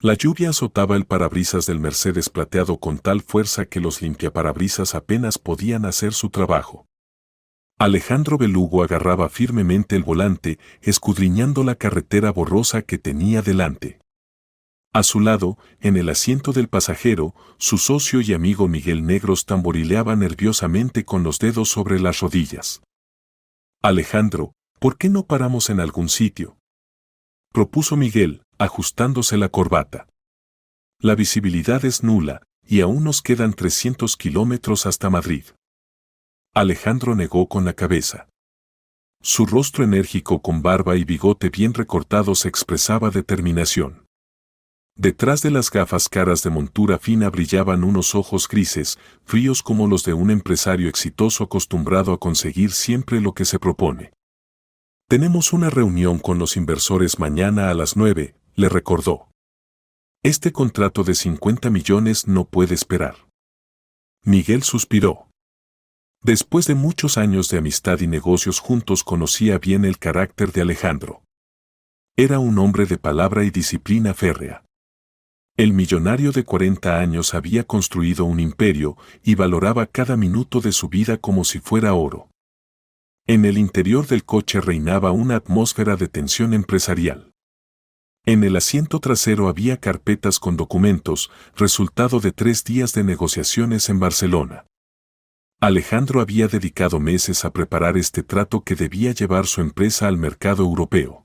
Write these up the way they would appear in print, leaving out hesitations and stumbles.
La lluvia azotaba el parabrisas del Mercedes plateado con tal fuerza que los limpiaparabrisas apenas podían hacer su trabajo. Alejandro Belugo agarraba firmemente el volante, escudriñando la carretera borrosa que tenía delante. A su lado, en el asiento del pasajero, su socio y amigo Miguel Negros tamborileaba nerviosamente con los dedos sobre las rodillas. Alejandro, ¿por qué no paramos en algún sitio?, propuso Miguel, ajustándose la corbata. La visibilidad es nula, y aún nos quedan 300 kilómetros hasta Madrid. Alejandro negó con la cabeza. Su rostro enérgico con barba y bigote bien recortados expresaba determinación. Detrás de las gafas caras de montura fina brillaban unos ojos grises, fríos como los de un empresario exitoso acostumbrado a conseguir siempre lo que se propone. Tenemos una reunión con los inversores mañana a las 9, le recordó. Este contrato de 50 millones no puede esperar. Miguel suspiró. Después de muchos años de amistad y negocios juntos conocía bien el carácter de Alejandro. Era un hombre de palabra y disciplina férrea. El millonario de 40 años había construido un imperio y valoraba cada minuto de su vida como si fuera oro. En el interior del coche reinaba una atmósfera de tensión empresarial. En el asiento trasero había carpetas con documentos, resultado de 3 días de negociaciones en Barcelona. Alejandro había dedicado meses a preparar este trato que debía llevar su empresa al mercado europeo.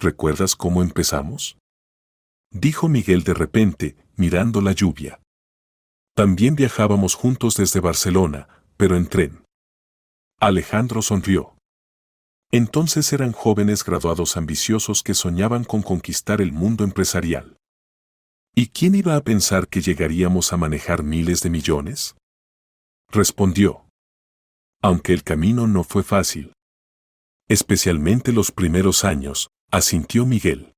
¿Recuerdas cómo empezamos?, dijo Miguel de repente, mirando la lluvia. También viajábamos juntos desde Barcelona, pero en tren. Alejandro sonrió. Entonces eran jóvenes graduados ambiciosos que soñaban con conquistar el mundo empresarial. ¿Y quién iba a pensar que llegaríamos a manejar miles de millones?, respondió. Aunque el camino no fue fácil. Especialmente los primeros años, asintió Miguel.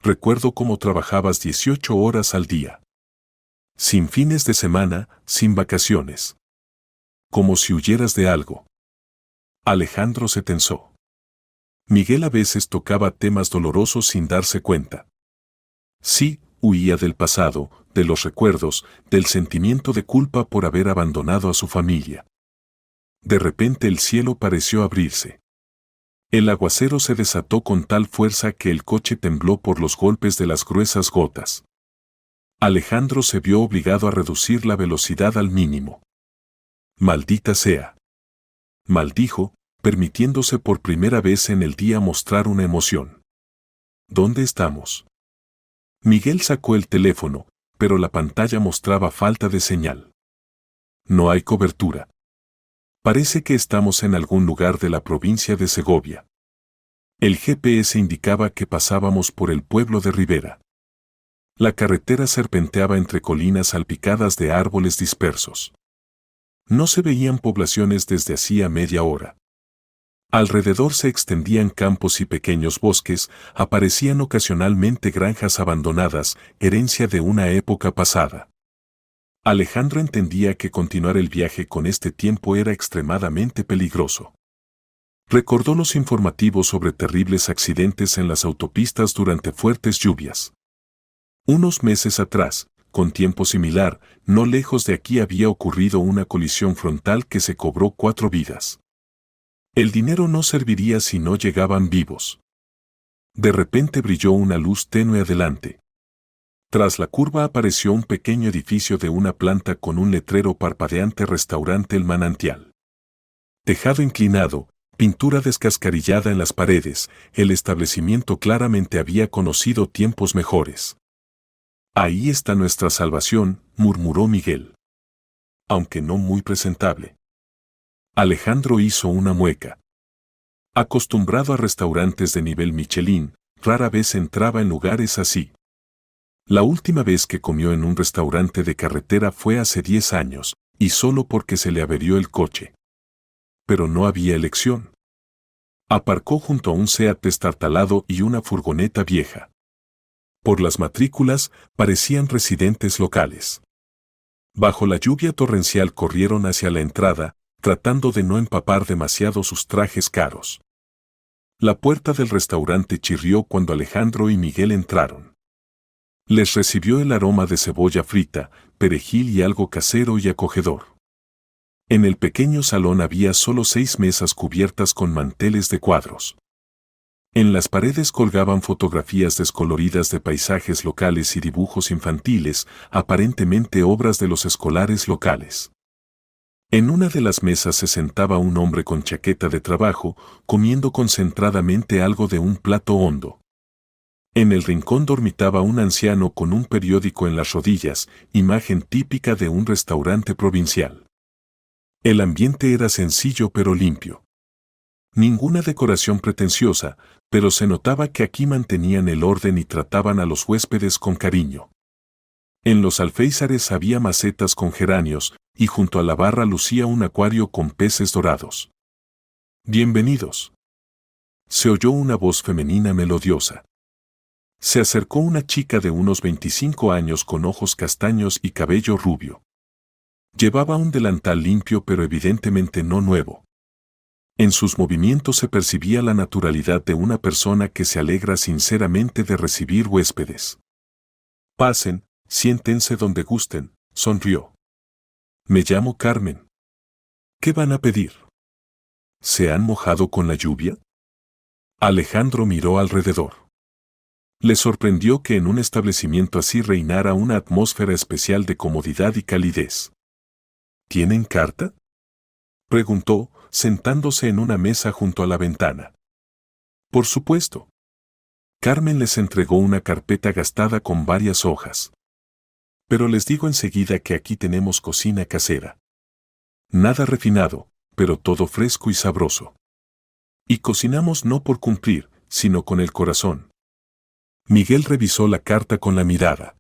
Recuerdo cómo trabajabas 18 horas al día. Sin fines de semana, sin vacaciones. Como si huyeras de algo. Alejandro se tensó. Miguel a veces tocaba temas dolorosos sin darse cuenta. Sí, huía del pasado, de los recuerdos, del sentimiento de culpa por haber abandonado a su familia. De repente el cielo pareció abrirse. El aguacero se desató con tal fuerza que el coche tembló por los golpes de las gruesas gotas. Alejandro se vio obligado a reducir la velocidad al mínimo. «Maldita sea», maldijo, permitiéndose por primera vez en el día mostrar una emoción. «¿Dónde estamos?». Miguel sacó el teléfono, pero la pantalla mostraba falta de señal. «No hay cobertura. Parece que estamos en algún lugar de la provincia de Segovia». El GPS indicaba que pasábamos por el pueblo de Ribera. La carretera serpenteaba entre colinas salpicadas de árboles dispersos. No se veían poblaciones desde hacía media hora. Alrededor se extendían campos y pequeños bosques, aparecían ocasionalmente granjas abandonadas, herencia de una época pasada. Alejandro entendía que continuar el viaje con este tiempo era extremadamente peligroso. Recordó los informativos sobre terribles accidentes en las autopistas durante fuertes lluvias. Unos meses atrás, con tiempo similar, no lejos de aquí había ocurrido una colisión frontal que se cobró 4 vidas. El dinero no serviría si no llegaban vivos. De repente brilló una luz tenue adelante. Tras la curva apareció un pequeño edificio de una planta con un letrero parpadeante: Restaurante El Manantial. Tejado inclinado, pintura descascarillada en las paredes, el establecimiento claramente había conocido tiempos mejores. «Ahí está nuestra salvación», murmuró Miguel. Aunque no muy presentable. Alejandro hizo una mueca. Acostumbrado a restaurantes de nivel Michelin, rara vez entraba en lugares así. La última vez que comió en un restaurante de carretera fue hace 10 años, y solo porque se le averió el coche. Pero no había elección. Aparcó junto a un Seat destartalado y una furgoneta vieja. Por las matrículas, parecían residentes locales. Bajo la lluvia torrencial corrieron hacia la entrada, tratando de no empapar demasiado sus trajes caros. La puerta del restaurante chirrió cuando Alejandro y Miguel entraron. Les recibió el aroma de cebolla frita, perejil y algo casero y acogedor. En el pequeño salón había solo 6 mesas cubiertas con manteles de cuadros. En las paredes colgaban fotografías descoloridas de paisajes locales y dibujos infantiles, aparentemente obras de los escolares locales. En una de las mesas se sentaba un hombre con chaqueta de trabajo, comiendo concentradamente algo de un plato hondo. En el rincón dormitaba un anciano con un periódico en las rodillas, imagen típica de un restaurante provincial. El ambiente era sencillo pero limpio. Ninguna decoración pretenciosa, pero se notaba que aquí mantenían el orden y trataban a los huéspedes con cariño. En los alféizares había macetas con geranios, y junto a la barra lucía un acuario con peces dorados. «Bienvenidos», se oyó una voz femenina melodiosa. Se acercó una chica de unos 25 años con ojos castaños y cabello rubio. Llevaba un delantal limpio pero evidentemente no nuevo. En sus movimientos se percibía la naturalidad de una persona que se alegra sinceramente de recibir huéspedes. «Pasen, siéntense donde gusten», sonrió. «Me llamo Carmen». «¿Qué van a pedir?» ¿Se han mojado con la lluvia?» Alejandro miró alrededor. Le sorprendió que en un establecimiento así reinara una atmósfera especial de comodidad y calidez. ¿Tienen carta?, preguntó, sentándose en una mesa junto a la ventana. Por supuesto. Carmen les entregó una carpeta gastada con varias hojas. Pero les digo enseguida que aquí tenemos cocina casera. Nada refinado, pero todo fresco y sabroso. Y cocinamos no por cumplir, sino con el corazón. Miguel revisó la carta con la mirada.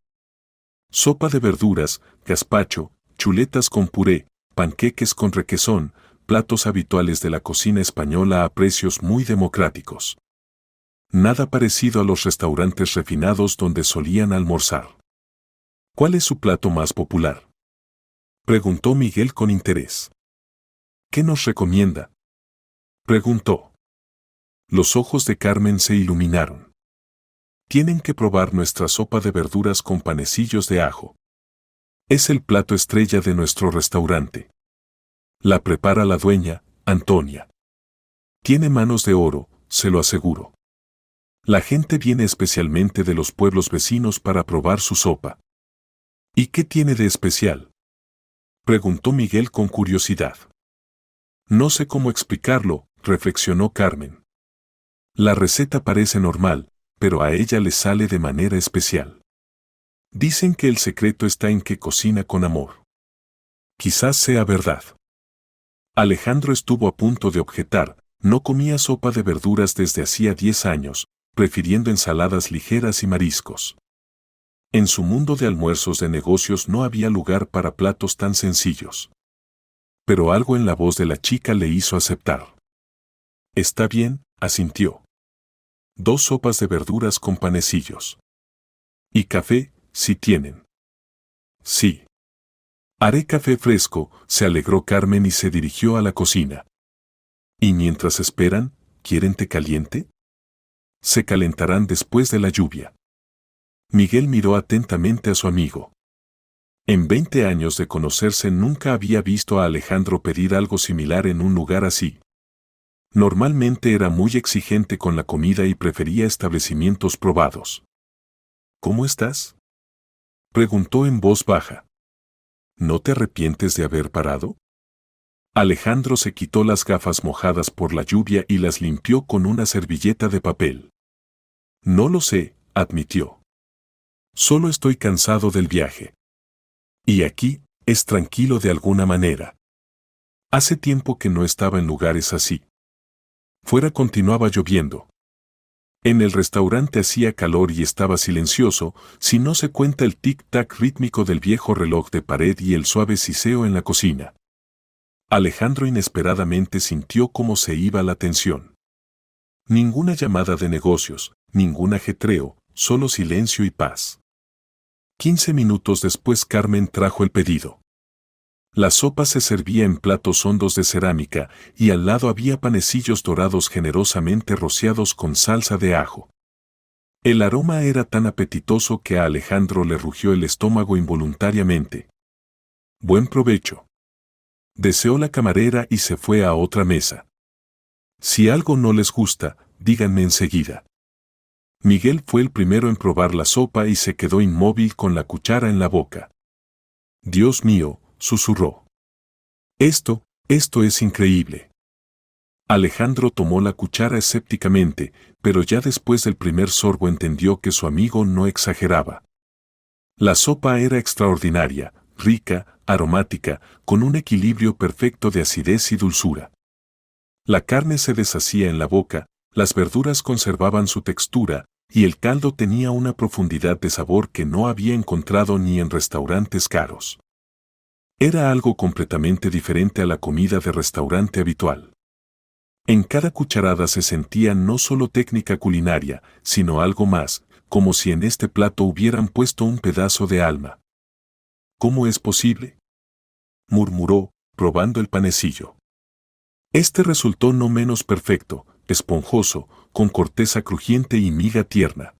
Sopa de verduras, gazpacho, chuletas con puré, panqueques con requesón, platos habituales de la cocina española a precios muy democráticos. Nada parecido a los restaurantes refinados donde solían almorzar. ¿Cuál es su plato más popular?, preguntó Miguel con interés. ¿Qué nos recomienda?, preguntó. Los ojos de Carmen se iluminaron. Tienen que probar nuestra sopa de verduras con panecillos de ajo. Es el plato estrella de nuestro restaurante. La prepara la dueña, Antonia. Tiene manos de oro, se lo aseguro. La gente viene especialmente de los pueblos vecinos para probar su sopa. ¿Y qué tiene de especial?, preguntó Miguel con curiosidad. No sé cómo explicarlo, reflexionó Carmen. La receta parece normal, pero a ella le sale de manera especial. Dicen que el secreto está en que cocina con amor. Quizás sea verdad. Alejandro estuvo a punto de objetar, no comía sopa de verduras desde hacía 10 años, prefiriendo ensaladas ligeras y mariscos. En su mundo de almuerzos de negocios no había lugar para platos tan sencillos. Pero algo en la voz de la chica le hizo aceptar. Está bien, asintió. 2 sopas de verduras con panecillos. ¿Y café, si tienen? Sí. Haré café fresco, se alegró Carmen y se dirigió a la cocina. Y mientras esperan, ¿quieren té caliente? Se calentarán después de la lluvia. Miguel miró atentamente a su amigo. En 20 años de conocerse nunca había visto a Alejandro pedir algo similar en un lugar así. Normalmente era muy exigente con la comida y prefería establecimientos probados. ¿Cómo estás?, preguntó en voz baja. ¿No te arrepientes de haber parado? Alejandro se quitó las gafas mojadas por la lluvia y las limpió con una servilleta de papel. No lo sé, admitió. Solo estoy cansado del viaje. Y aquí, es tranquilo de alguna manera. Hace tiempo que no estaba en lugares así. Fuera continuaba lloviendo. En el restaurante hacía calor y estaba silencioso, si no se cuenta el tic-tac rítmico del viejo reloj de pared y el suave siseo en la cocina. Alejandro inesperadamente sintió cómo se iba la tensión. Ninguna llamada de negocios, ningún ajetreo, solo silencio y paz. 15 minutos después Carmen trajo el pedido. La sopa se servía en platos hondos de cerámica y al lado había panecillos dorados generosamente rociados con salsa de ajo. El aroma era tan apetitoso que a Alejandro le rugió el estómago involuntariamente. Buen provecho. Deseó la camarera y se fue a otra mesa. Si algo no les gusta, díganme enseguida. Miguel fue el primero en probar la sopa y se quedó inmóvil con la cuchara en la boca. Dios mío, susurró. Esto es increíble. Alejandro tomó la cuchara escépticamente, pero ya después del primer sorbo entendió que su amigo no exageraba. La sopa era extraordinaria, rica, aromática, con un equilibrio perfecto de acidez y dulzura. La carne se deshacía en la boca, las verduras conservaban su textura, y el caldo tenía una profundidad de sabor que no había encontrado ni en restaurantes caros. Era algo completamente diferente a la comida de restaurante habitual. En cada cucharada se sentía no solo técnica culinaria, sino algo más, como si en este plato hubieran puesto un pedazo de alma. ¿Cómo es posible?, murmuró, probando el panecillo. Este resultó no menos perfecto, esponjoso, con corteza crujiente y miga tierna.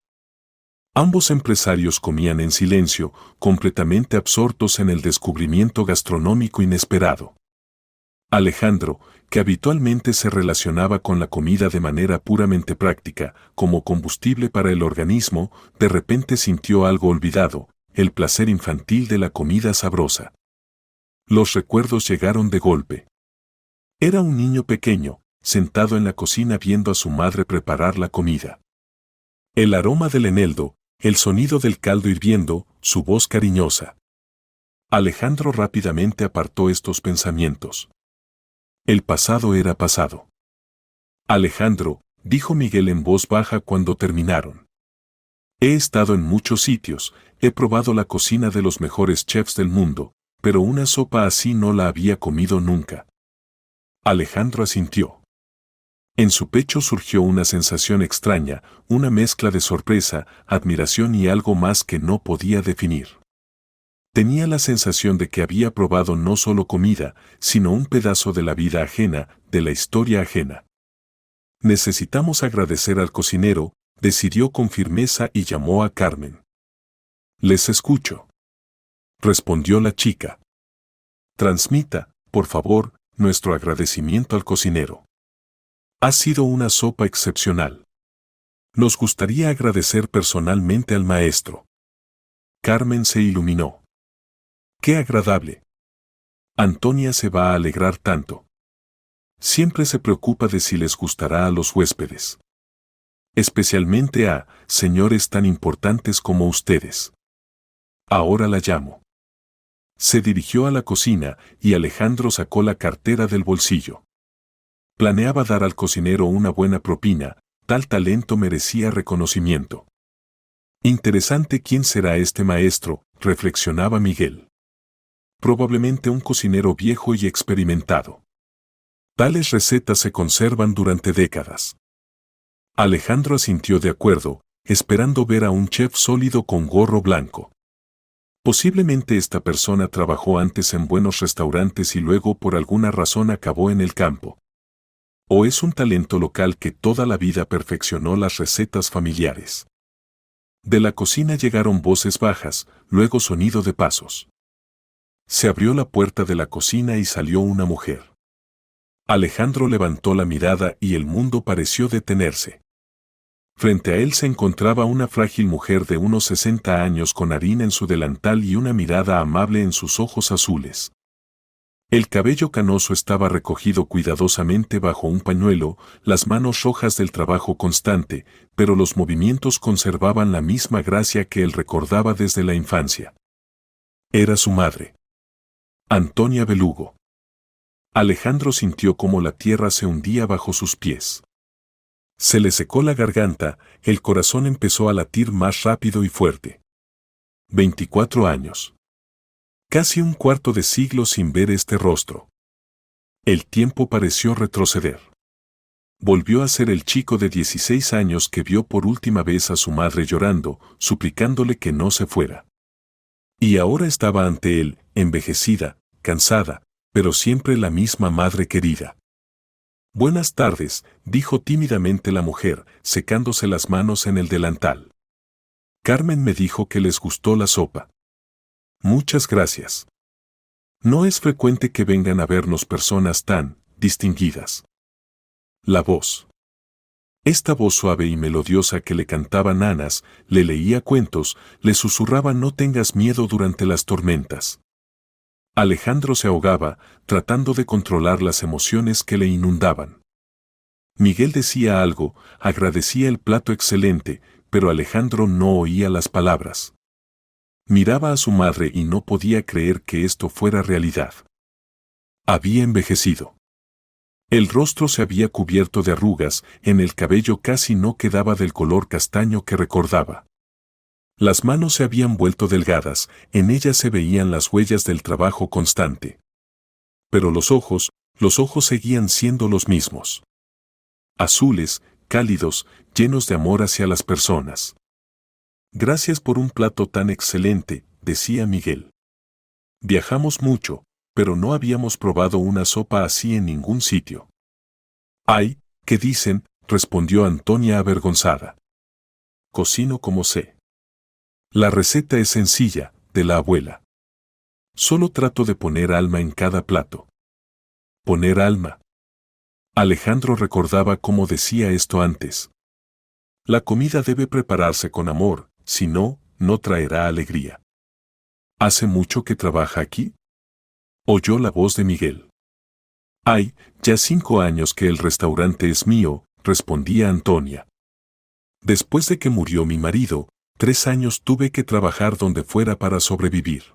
Ambos empresarios comían en silencio, completamente absortos en el descubrimiento gastronómico inesperado. Alejandro, que habitualmente se relacionaba con la comida de manera puramente práctica, como combustible para el organismo, de repente sintió algo olvidado, el placer infantil de la comida sabrosa. Los recuerdos llegaron de golpe. Era un niño pequeño, sentado en la cocina viendo a su madre preparar la comida. El aroma del eneldo, el sonido del caldo hirviendo, su voz cariñosa. Alejandro rápidamente apartó estos pensamientos. El pasado era pasado. Alejandro, dijo Miguel en voz baja cuando terminaron. He estado en muchos sitios, he probado la cocina de los mejores chefs del mundo, pero una sopa así no la había comido nunca. Alejandro asintió. En su pecho surgió una sensación extraña, una mezcla de sorpresa, admiración y algo más que no podía definir. Tenía la sensación de que había probado no solo comida, sino un pedazo de la vida ajena, de la historia ajena. Necesitamos agradecer al cocinero, decidió con firmeza y llamó a Carmen. Les escucho, respondió la chica. Transmita, por favor, nuestro agradecimiento al cocinero. Ha sido una sopa excepcional. Nos gustaría agradecer personalmente al maestro. Carmen se iluminó. ¡Qué agradable! Antonia se va a alegrar tanto. Siempre se preocupa de si les gustará a los huéspedes. Especialmente a señores tan importantes como ustedes. Ahora la llamo. Se dirigió a la cocina y Alejandro sacó la cartera del bolsillo. Planeaba dar al cocinero una buena propina, tal talento merecía reconocimiento. Interesante quién será este maestro, reflexionaba Miguel. Probablemente un cocinero viejo y experimentado. Tales recetas se conservan durante décadas. Alejandro asintió de acuerdo, esperando ver a un chef sólido con gorro blanco. Posiblemente esta persona trabajó antes en buenos restaurantes y luego por alguna razón acabó en el campo. O es un talento local que toda la vida perfeccionó las recetas familiares. De la cocina llegaron voces bajas, luego sonido de pasos. Se abrió la puerta de la cocina y salió una mujer. Alejandro levantó la mirada y el mundo pareció detenerse. Frente a él se encontraba una frágil mujer de unos 60 años con harina en su delantal y una mirada amable en sus ojos azules. El cabello canoso estaba recogido cuidadosamente bajo un pañuelo, las manos rojas del trabajo constante, pero los movimientos conservaban la misma gracia que él recordaba desde la infancia. Era su madre. Antonia Belugo. Alejandro sintió cómo la tierra se hundía bajo sus pies. Se le secó la garganta, el corazón empezó a latir más rápido y fuerte. 24 años. Casi un cuarto de siglo sin ver este rostro. El tiempo pareció retroceder. Volvió a ser el chico de 16 años que vio por última vez a su madre llorando, suplicándole que no se fuera. Y ahora estaba ante él, envejecida, cansada, pero siempre la misma madre querida. Buenas tardes, dijo tímidamente la mujer, secándose las manos en el delantal. Carmen me dijo que les gustó la sopa. Muchas gracias. No es frecuente que vengan a vernos personas tan distinguidas. La voz. Esta voz suave y melodiosa que le cantaba nanas, le leía cuentos, le susurraba no tengas miedo durante las tormentas. Alejandro se ahogaba, tratando de controlar las emociones que le inundaban. Miguel decía algo, agradecía el plato excelente, pero Alejandro no oía las palabras. Miraba a su madre y no podía creer que esto fuera realidad. Había envejecido. El rostro se había cubierto de arrugas, en el cabello casi no quedaba del color castaño que recordaba. Las manos se habían vuelto delgadas, en ellas se veían las huellas del trabajo constante. Pero los ojos seguían siendo los mismos. Azules, cálidos, llenos de amor hacia las personas. Gracias por un plato tan excelente, decía Miguel. Viajamos mucho, pero no habíamos probado una sopa así en ningún sitio. Ay, ¿qué dicen?, respondió Antonia avergonzada. Cocino como sé. La receta es sencilla, de la abuela. Solo trato de poner alma en cada plato. ¿Poner alma? Alejandro recordaba cómo decía esto antes. La comida debe prepararse con amor, si no, no traerá alegría. ¿Hace mucho que trabaja aquí? Oyó la voz de Miguel. Ay, ya 5 años que el restaurante es mío, respondía Antonia. Después de que murió mi marido, 3 años tuve que trabajar donde fuera para sobrevivir.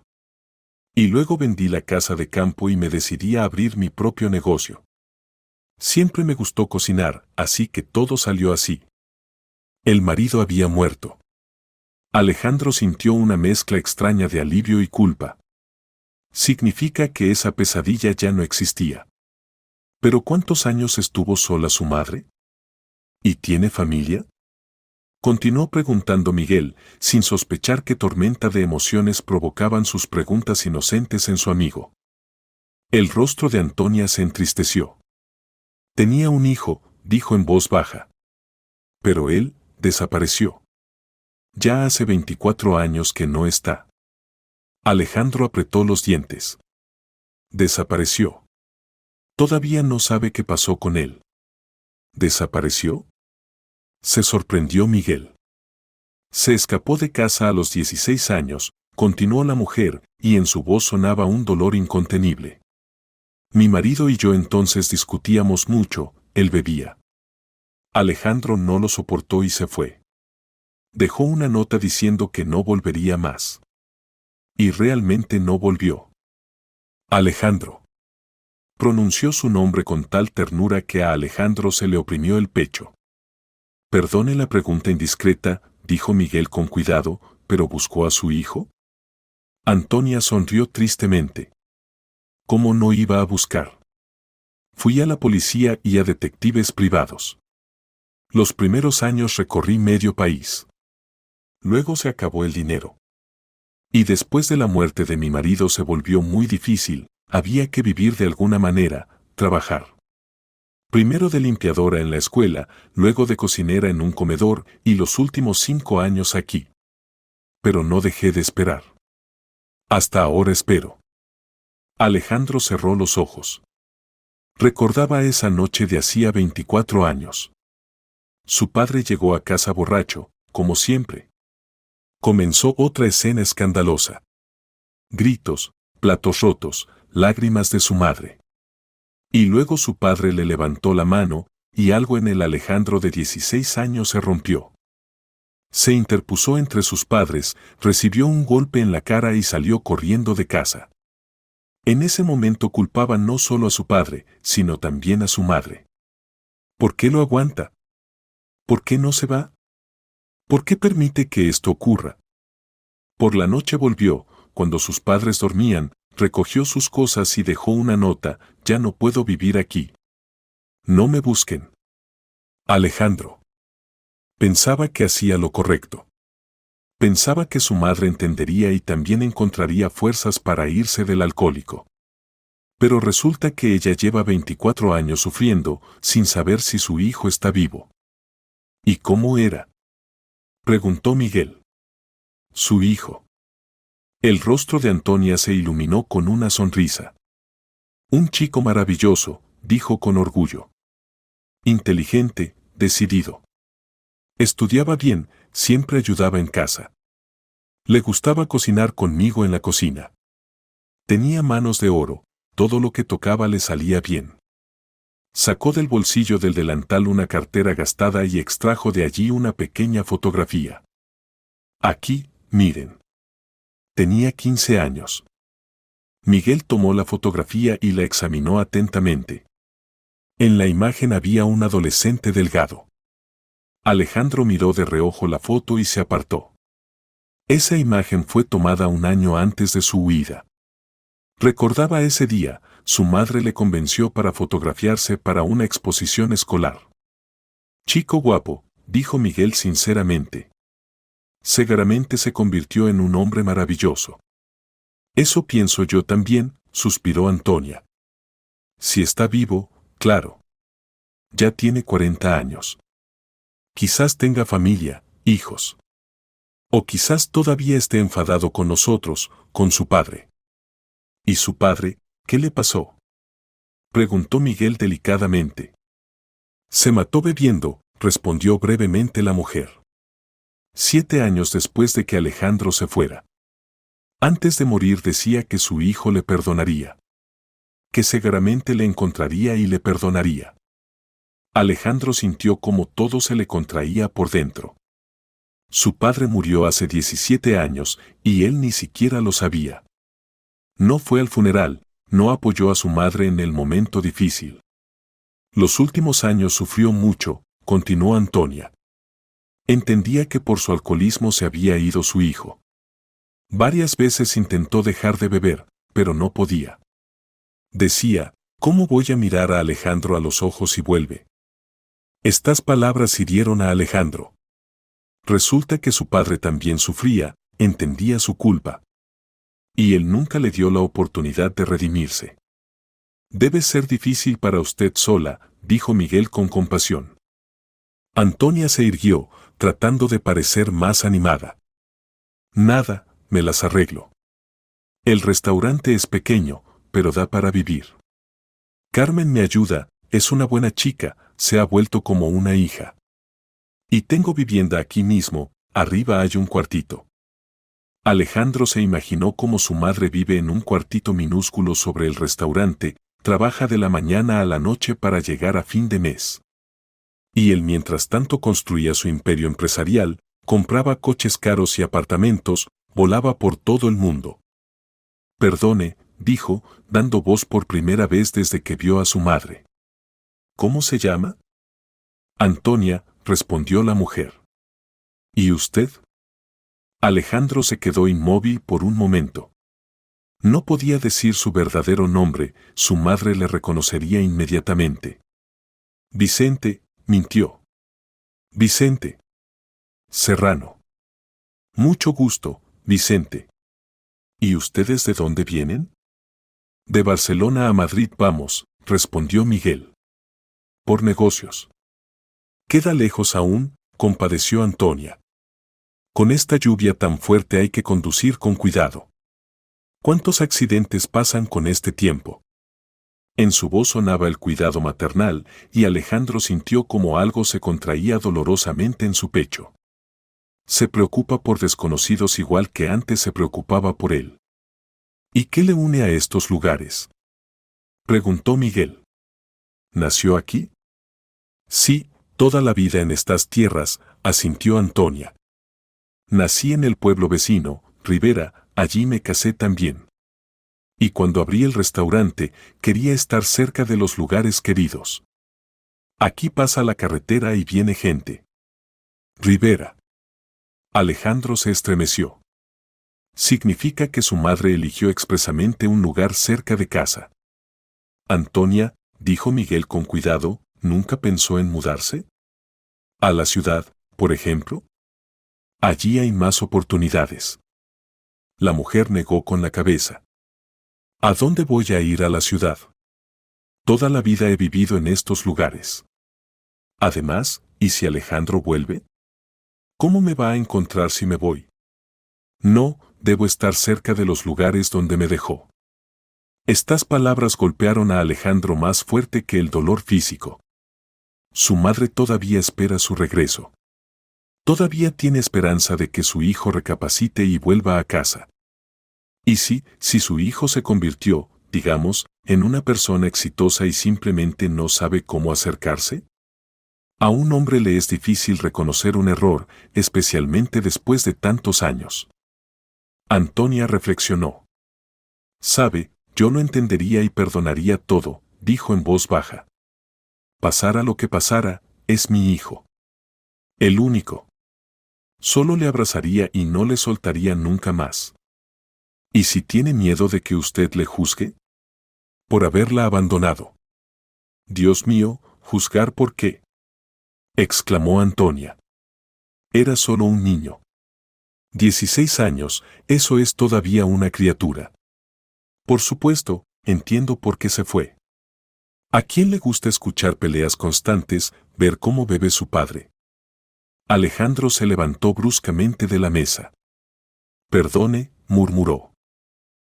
Y luego vendí la casa de campo y me decidí a abrir mi propio negocio. Siempre me gustó cocinar, así que todo salió así. El marido había muerto. Alejandro sintió una mezcla extraña de alivio y culpa. Significa que esa pesadilla ya no existía. ¿Pero cuántos años estuvo sola su madre? ¿Y tiene familia? Continuó preguntando Miguel, sin sospechar qué tormenta de emociones provocaban sus preguntas inocentes en su amigo. El rostro de Antonia se entristeció. Tenía un hijo, dijo en voz baja. Pero él desapareció. Ya hace 24 años que no está. Alejandro apretó los dientes. Desapareció. Todavía no sabe qué pasó con él. ¿Desapareció? Se sorprendió Miguel. Se escapó de casa a los 16 años, continuó la mujer, y en su voz sonaba un dolor incontenible. Mi marido y yo entonces discutíamos mucho, él bebía. Alejandro no lo soportó y se fue. Dejó una nota diciendo que no volvería más. Y realmente no volvió. Alejandro. Pronunció su nombre con tal ternura que a Alejandro se le oprimió el pecho. Perdone la pregunta indiscreta, dijo Miguel con cuidado, ¿pero buscó a su hijo? Antonia sonrió tristemente. ¿Cómo no iba a buscar? Fui a la policía y a detectives privados. Los primeros años recorrí medio país. Luego se acabó el dinero. Y después de la muerte de mi marido se volvió muy difícil, había que vivir de alguna manera, trabajar. Primero de limpiadora en la escuela, luego de cocinera en un comedor y los últimos 5 años aquí. Pero no dejé de esperar. Hasta ahora espero. Alejandro cerró los ojos. Recordaba esa noche de hacía 24 años. Su padre llegó a casa borracho, como siempre. Comenzó otra escena escandalosa. Gritos, platos rotos, lágrimas de su madre. Y luego su padre le levantó la mano, y algo en el Alejandro de 16 años se rompió. Se interpuso entre sus padres, recibió un golpe en la cara y salió corriendo de casa. En ese momento culpaba no solo a su padre, sino también a su madre. ¿Por qué lo aguanta? ¿Por qué no se va? ¿Por qué permite que esto ocurra? Por la noche volvió, cuando sus padres dormían, recogió sus cosas y dejó una nota, ya no puedo vivir aquí. No me busquen. Alejandro. Pensaba que hacía lo correcto. Pensaba que su madre entendería y también encontraría fuerzas para irse del alcohólico. Pero resulta que ella lleva 24 años sufriendo, sin saber si su hijo está vivo. ¿Y cómo era? Preguntó Miguel. Su hijo. El rostro de Antonia se iluminó con una sonrisa. Un chico maravilloso, dijo con orgullo. Inteligente, decidido. Estudiaba bien, siempre ayudaba en casa. Le gustaba cocinar conmigo en la cocina. Tenía manos de oro, todo lo que tocaba le salía bien. Sacó del bolsillo del delantal una cartera gastada y extrajo de allí una pequeña fotografía. Aquí, miren. Tenía 15 años. Miguel tomó la fotografía y la examinó atentamente. En la imagen había un adolescente delgado. Alejandro miró de reojo la foto y se apartó. Esa imagen fue tomada un año antes de su huida. Recordaba ese día, su madre le convenció para fotografiarse para una exposición escolar. Chico guapo, dijo Miguel sinceramente. Seguramente se convirtió en un hombre maravilloso. Eso pienso yo también, suspiró Antonia. Si está vivo, claro. Ya tiene 40 años. Quizás tenga familia, hijos. O quizás todavía esté enfadado con nosotros, con su padre. ¿Y su padre, qué le pasó? Preguntó Miguel delicadamente. Se mató bebiendo, respondió brevemente la mujer. 7 años después de que Alejandro se fuera. Antes de morir decía que su hijo le perdonaría. Que seguramente le encontraría y le perdonaría. Alejandro sintió como todo se le contraía por dentro. Su padre murió hace 17 años y él ni siquiera lo sabía. No fue al funeral, no apoyó a su madre en el momento difícil. Los últimos años sufrió mucho, continuó Antonia. Entendía que por su alcoholismo se había ido su hijo. Varias veces intentó dejar de beber, pero no podía. Decía, ¿cómo voy a mirar a Alejandro a los ojos si vuelve? Estas palabras hirieron a Alejandro. Resulta que su padre también sufría, entendía su culpa. Y él nunca le dio la oportunidad de redimirse. Debe ser difícil para usted sola, dijo Miguel con compasión. Antonia se irguió, tratando de parecer más animada. Nada, me las arreglo. El restaurante es pequeño, pero da para vivir. Carmen me ayuda, es una buena chica, se ha vuelto como una hija. Y tengo vivienda aquí mismo, arriba hay un cuartito. Alejandro se imaginó cómo su madre vive en un cuartito minúsculo sobre el restaurante, trabaja de la mañana a la noche para llegar a fin de mes. Y él mientras tanto construía su imperio empresarial, compraba coches caros y apartamentos, volaba por todo el mundo. Perdone, dijo, dando voz por primera vez desde que vio a su madre. ¿Cómo se llama? Antonia, respondió la mujer. ¿Y usted? Alejandro se quedó inmóvil por un momento. No podía decir su verdadero nombre, su madre le reconocería inmediatamente. Vicente, mintió. Vicente. Serrano. Mucho gusto, Vicente. ¿Y ustedes de dónde vienen? De Barcelona a Madrid vamos, respondió Miguel. Por negocios. Queda lejos aún, compadeció Antonia. Con esta lluvia tan fuerte hay que conducir con cuidado. ¿Cuántos accidentes pasan con este tiempo? En su voz sonaba el cuidado maternal, y Alejandro sintió como algo se contraía dolorosamente en su pecho. Se preocupa por desconocidos igual que antes se preocupaba por él. ¿Y qué le une a estos lugares? Preguntó Miguel. ¿Nació aquí? Sí, toda la vida en estas tierras, asintió Antonia. Nací en el pueblo vecino, Rivera, allí me casé también. Y cuando abrí el restaurante, quería estar cerca de los lugares queridos. Aquí pasa la carretera y viene gente. Rivera. Alejandro se estremeció. Significa que su madre eligió expresamente un lugar cerca de casa. Antonia, dijo Miguel con cuidado, ¿nunca pensó en mudarse? ¿A la ciudad, por ejemplo? Allí hay más oportunidades. La mujer negó con la cabeza. ¿A dónde voy a ir a la ciudad? Toda la vida he vivido en estos lugares. Además, ¿y si Alejandro vuelve? ¿Cómo me va a encontrar si me voy? No, debo estar cerca de los lugares donde me dejó. Estas palabras golpearon a Alejandro más fuerte que el dolor físico. Su madre todavía espera su regreso. Todavía tiene esperanza de que su hijo recapacite y vuelva a casa. Y si su hijo se convirtió, digamos, en una persona exitosa y simplemente no sabe cómo acercarse? A un hombre le es difícil reconocer un error, especialmente después de tantos años. Antonia reflexionó. Sabe, yo lo entendería y perdonaría todo, dijo en voz baja. Pasara lo que pasara, es mi hijo. El único. Solo le abrazaría y no le soltaría nunca más. ¿Y si tiene miedo de que usted le juzgue? Por haberla abandonado. Dios mío, ¿juzgar por qué? Exclamó Antonia. Era solo un niño. 16 años, eso es todavía una criatura. Por supuesto, entiendo por qué se fue. ¿A quién le gusta escuchar peleas constantes, ver cómo bebe su padre? Alejandro se levantó bruscamente de la mesa. Perdone, murmuró.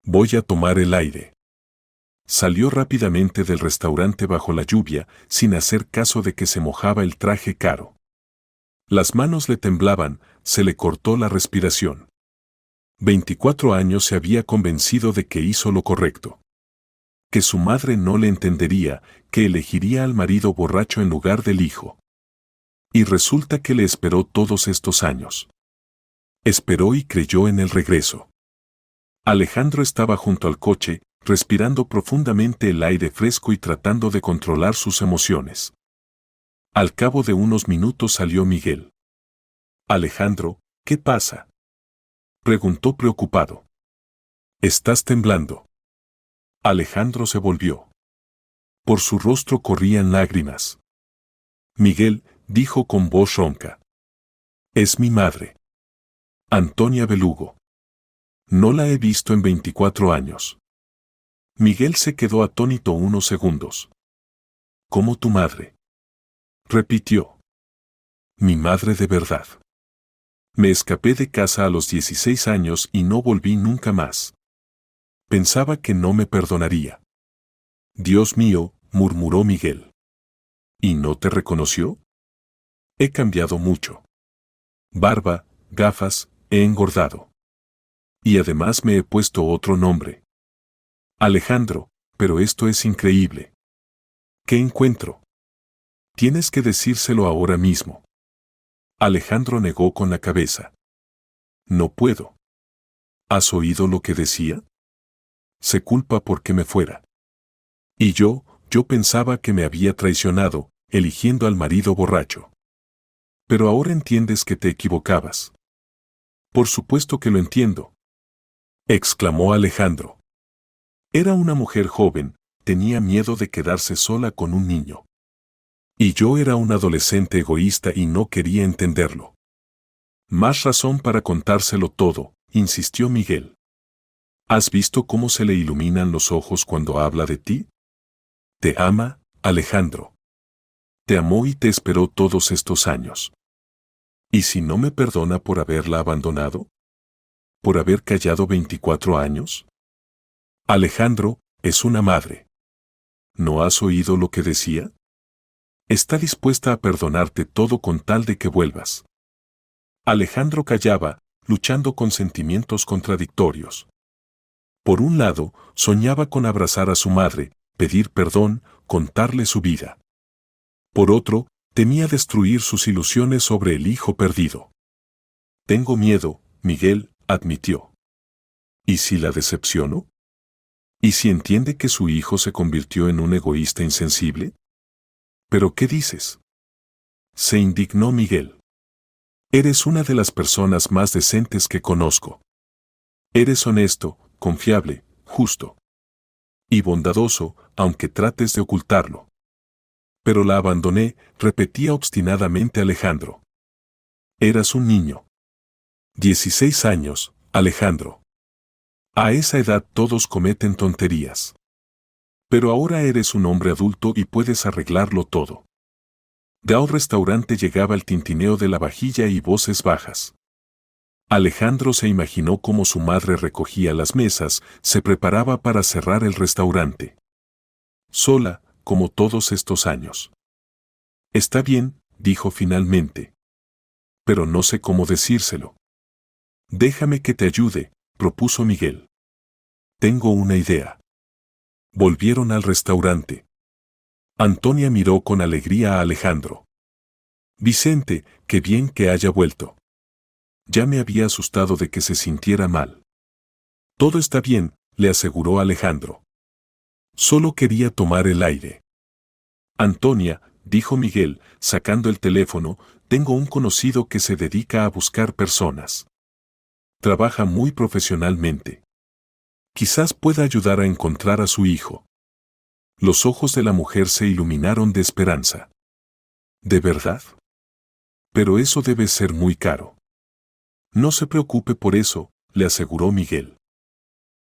Voy a tomar el aire. Salió rápidamente del restaurante bajo la lluvia, sin hacer caso de que se mojaba el traje caro. Las manos le temblaban, se le cortó la respiración. 24 años se había convencido de que hizo lo correcto. Que su madre no le entendería, que elegiría al marido borracho en lugar del hijo. Y resulta que le esperó todos estos años. Esperó y creyó en el regreso. Alejandro estaba junto al coche, respirando profundamente el aire fresco y tratando de controlar sus emociones. Al cabo de unos minutos salió Miguel. Alejandro, ¿qué pasa?, preguntó preocupado. ¿Estás temblando? Alejandro se volvió. Por su rostro corrían lágrimas. Miguel, dijo con voz ronca. Es mi madre. Antonia Belugo. No la he visto en 24 años. Miguel se quedó atónito unos segundos. ¿Cómo tu madre?, repitió. Mi madre de verdad. Me escapé de casa a los 16 años y no volví nunca más. Pensaba que no me perdonaría. Dios mío, murmuró Miguel. ¿Y no te reconoció? He cambiado mucho. Barba, gafas, he engordado. Y además me he puesto otro nombre. Alejandro, pero esto es increíble. ¿Qué encuentro? Tienes que decírselo ahora mismo. Alejandro negó con la cabeza. No puedo. ¿Has oído lo que decía? Se culpa porque me fuera. Y yo pensaba que me había traicionado, eligiendo al marido borracho. Pero ahora entiendes que te equivocabas. Por supuesto que lo entiendo, exclamó Alejandro. Era una mujer joven, tenía miedo de quedarse sola con un niño. Y yo era un adolescente egoísta y no quería entenderlo. Más razón para contárselo todo, insistió Miguel. ¿Has visto cómo se le iluminan los ojos cuando habla de ti? Te ama, Alejandro. Te amó y te esperó todos estos años. ¿Y si no me perdona por haberla abandonado? ¿Por haber callado 24 años? Alejandro, es una madre. ¿No has oído lo que decía? Está dispuesta a perdonarte todo con tal de que vuelvas. Alejandro callaba, luchando con sentimientos contradictorios. Por un lado, soñaba con abrazar a su madre, pedir perdón, contarle su vida. Por otro, temía destruir sus ilusiones sobre el hijo perdido. Tengo miedo, Miguel, admitió. ¿Y si la decepciono? ¿Y si entiende que su hijo se convirtió en un egoísta insensible? ¿Pero qué dices? Se indignó Miguel. Eres una de las personas más decentes que conozco. Eres honesto, confiable, justo. Y bondadoso, aunque trates de ocultarlo. Pero la abandoné, repetía obstinadamente Alejandro. Eras un niño. 16 años, Alejandro. A esa edad todos cometen tonterías. Pero ahora eres un hombre adulto y puedes arreglarlo todo. De al restaurante llegaba el tintineo de la vajilla y voces bajas. Alejandro se imaginó cómo su madre recogía las mesas, se preparaba para cerrar el restaurante. Sola, como todos estos años. Está bien, dijo finalmente. Pero no sé cómo decírselo. Déjame que te ayude, propuso Miguel. Tengo una idea. Volvieron al restaurante. Antonia miró con alegría a Alejandro. Vicente, qué bien que haya vuelto. Ya me había asustado de que se sintiera mal. Todo está bien, le aseguró Alejandro. Solo quería tomar el aire. Antonia, dijo Miguel, sacando el teléfono, tengo un conocido que se dedica a buscar personas. Trabaja muy profesionalmente. Quizás pueda ayudar a encontrar a su hijo. Los ojos de la mujer se iluminaron de esperanza. ¿De verdad? Pero eso debe ser muy caro. No se preocupe por eso, le aseguró Miguel.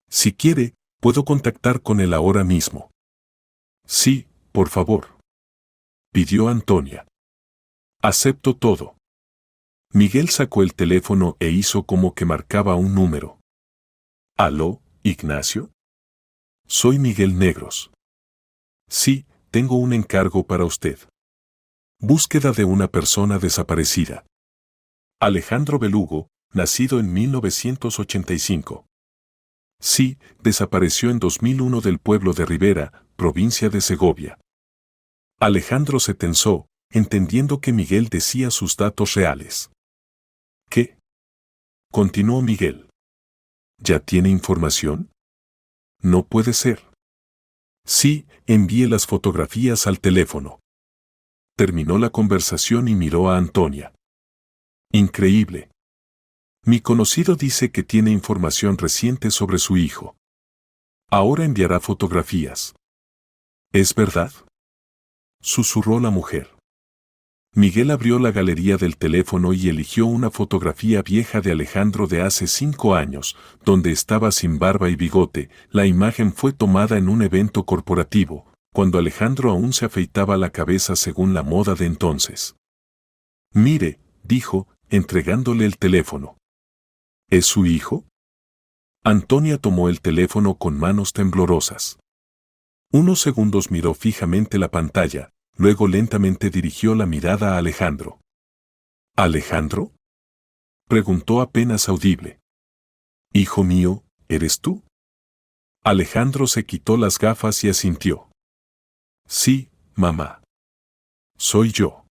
Si quiere, puedo contactar con él ahora mismo. Sí, por favor. Pidió Antonia. Acepto todo. Miguel sacó el teléfono e hizo como que marcaba un número. ¿Aló, Ignacio? Soy Miguel Negros. Sí, tengo un encargo para usted. Búsqueda de una persona desaparecida. Alejandro Belugo, nacido en 1985. Sí, desapareció en 2001 del pueblo de Rivera, provincia de Segovia. Alejandro se tensó, entendiendo que Miguel decía sus datos reales. ¿Qué? Continuó Miguel. ¿Ya tiene información? No puede ser. Sí, envié las fotografías al teléfono. Terminó la conversación y miró a Antonia. Increíble. Mi conocido dice que tiene información reciente sobre su hijo. Ahora enviará fotografías. ¿Es verdad? Susurró la mujer. Miguel abrió la galería del teléfono y eligió una fotografía vieja de Alejandro de hace 5 años, donde estaba sin barba y bigote. La imagen fue tomada en un evento corporativo, cuando Alejandro aún se afeitaba la cabeza según la moda de entonces. Mire, dijo, entregándole el teléfono. ¿Es su hijo? Antonia tomó el teléfono con manos temblorosas. Unos segundos miró fijamente la pantalla, luego lentamente dirigió la mirada a Alejandro. ¿Alejandro? Preguntó apenas audible. Hijo mío, ¿eres tú? Alejandro se quitó las gafas y asintió. Sí, mamá. Soy yo.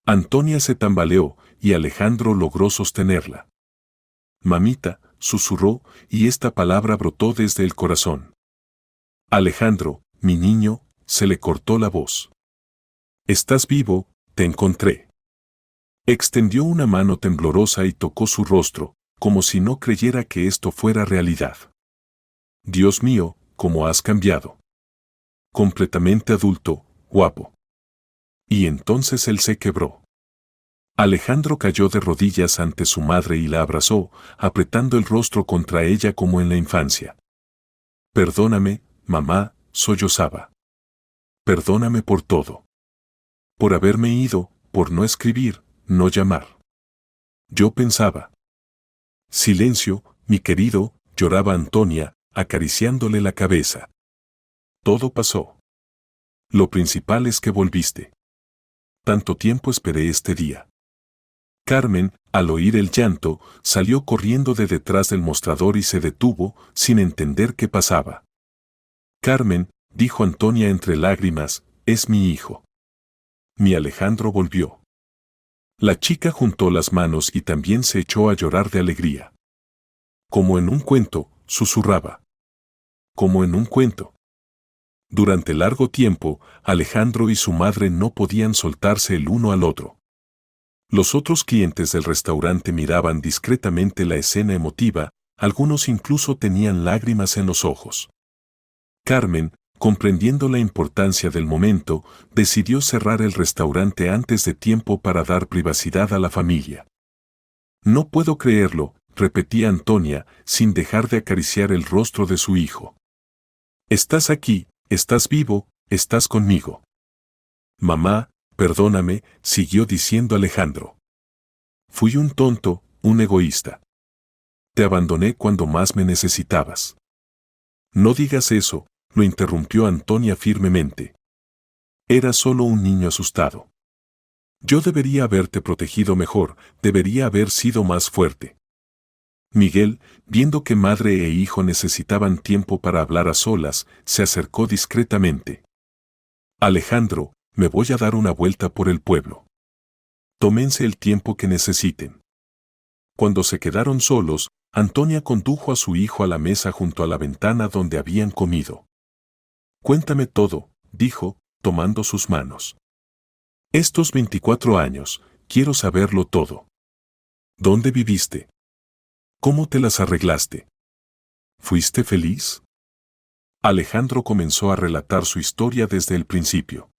Antonia se tambaleó y Alejandro logró sostenerla. Mamita, susurró, y esta palabra brotó desde el corazón. Alejandro, mi niño, se le cortó la voz. Estás vivo, te encontré. Extendió una mano temblorosa y tocó su rostro, como si no creyera que esto fuera realidad. Dios mío, cómo has cambiado. Completamente adulto, guapo. Y entonces él se quebró. Alejandro cayó de rodillas ante su madre y la abrazó, apretando el rostro contra ella como en la infancia. Perdóname, mamá, sollozaba. Perdóname por todo. Por haberme ido, por no escribir, no llamar. Yo pensaba. Silencio, mi querido, lloraba Antonia, acariciándole la cabeza. Todo pasó. Lo principal es que volviste. Tanto tiempo esperé este día. Carmen, al oír el llanto, salió corriendo de detrás del mostrador y se detuvo, sin entender qué pasaba. Carmen, dijo Antonia entre lágrimas, es mi hijo. Mi Alejandro volvió. La chica juntó las manos y también se echó a llorar de alegría. Como en un cuento, susurraba. Como en un cuento. Durante largo tiempo, Alejandro y su madre no podían soltarse el uno al otro. Los otros clientes del restaurante miraban discretamente la escena emotiva, algunos incluso tenían lágrimas en los ojos. Carmen, comprendiendo la importancia del momento, decidió cerrar el restaurante antes de tiempo para dar privacidad a la familia. No puedo creerlo, repetía Antonia, sin dejar de acariciar el rostro de su hijo. Estás aquí, estás vivo, estás conmigo. Mamá, perdóname, siguió diciendo Alejandro. Fui un tonto, un egoísta. Te abandoné cuando más me necesitabas. No digas eso, lo interrumpió Antonia firmemente. Era solo un niño asustado. Yo debería haberte protegido mejor, debería haber sido más fuerte. Miguel, viendo que madre e hijo necesitaban tiempo para hablar a solas, se acercó discretamente. Alejandro, me voy a dar una vuelta por el pueblo. Tómense el tiempo que necesiten. Cuando se quedaron solos, Antonia condujo a su hijo a la mesa junto a la ventana donde habían comido. Cuéntame todo, dijo, tomando sus manos. Estos 24 años, quiero saberlo todo. ¿Dónde viviste? ¿Cómo te las arreglaste? ¿Fuiste feliz? Alejandro comenzó a relatar su historia desde el principio.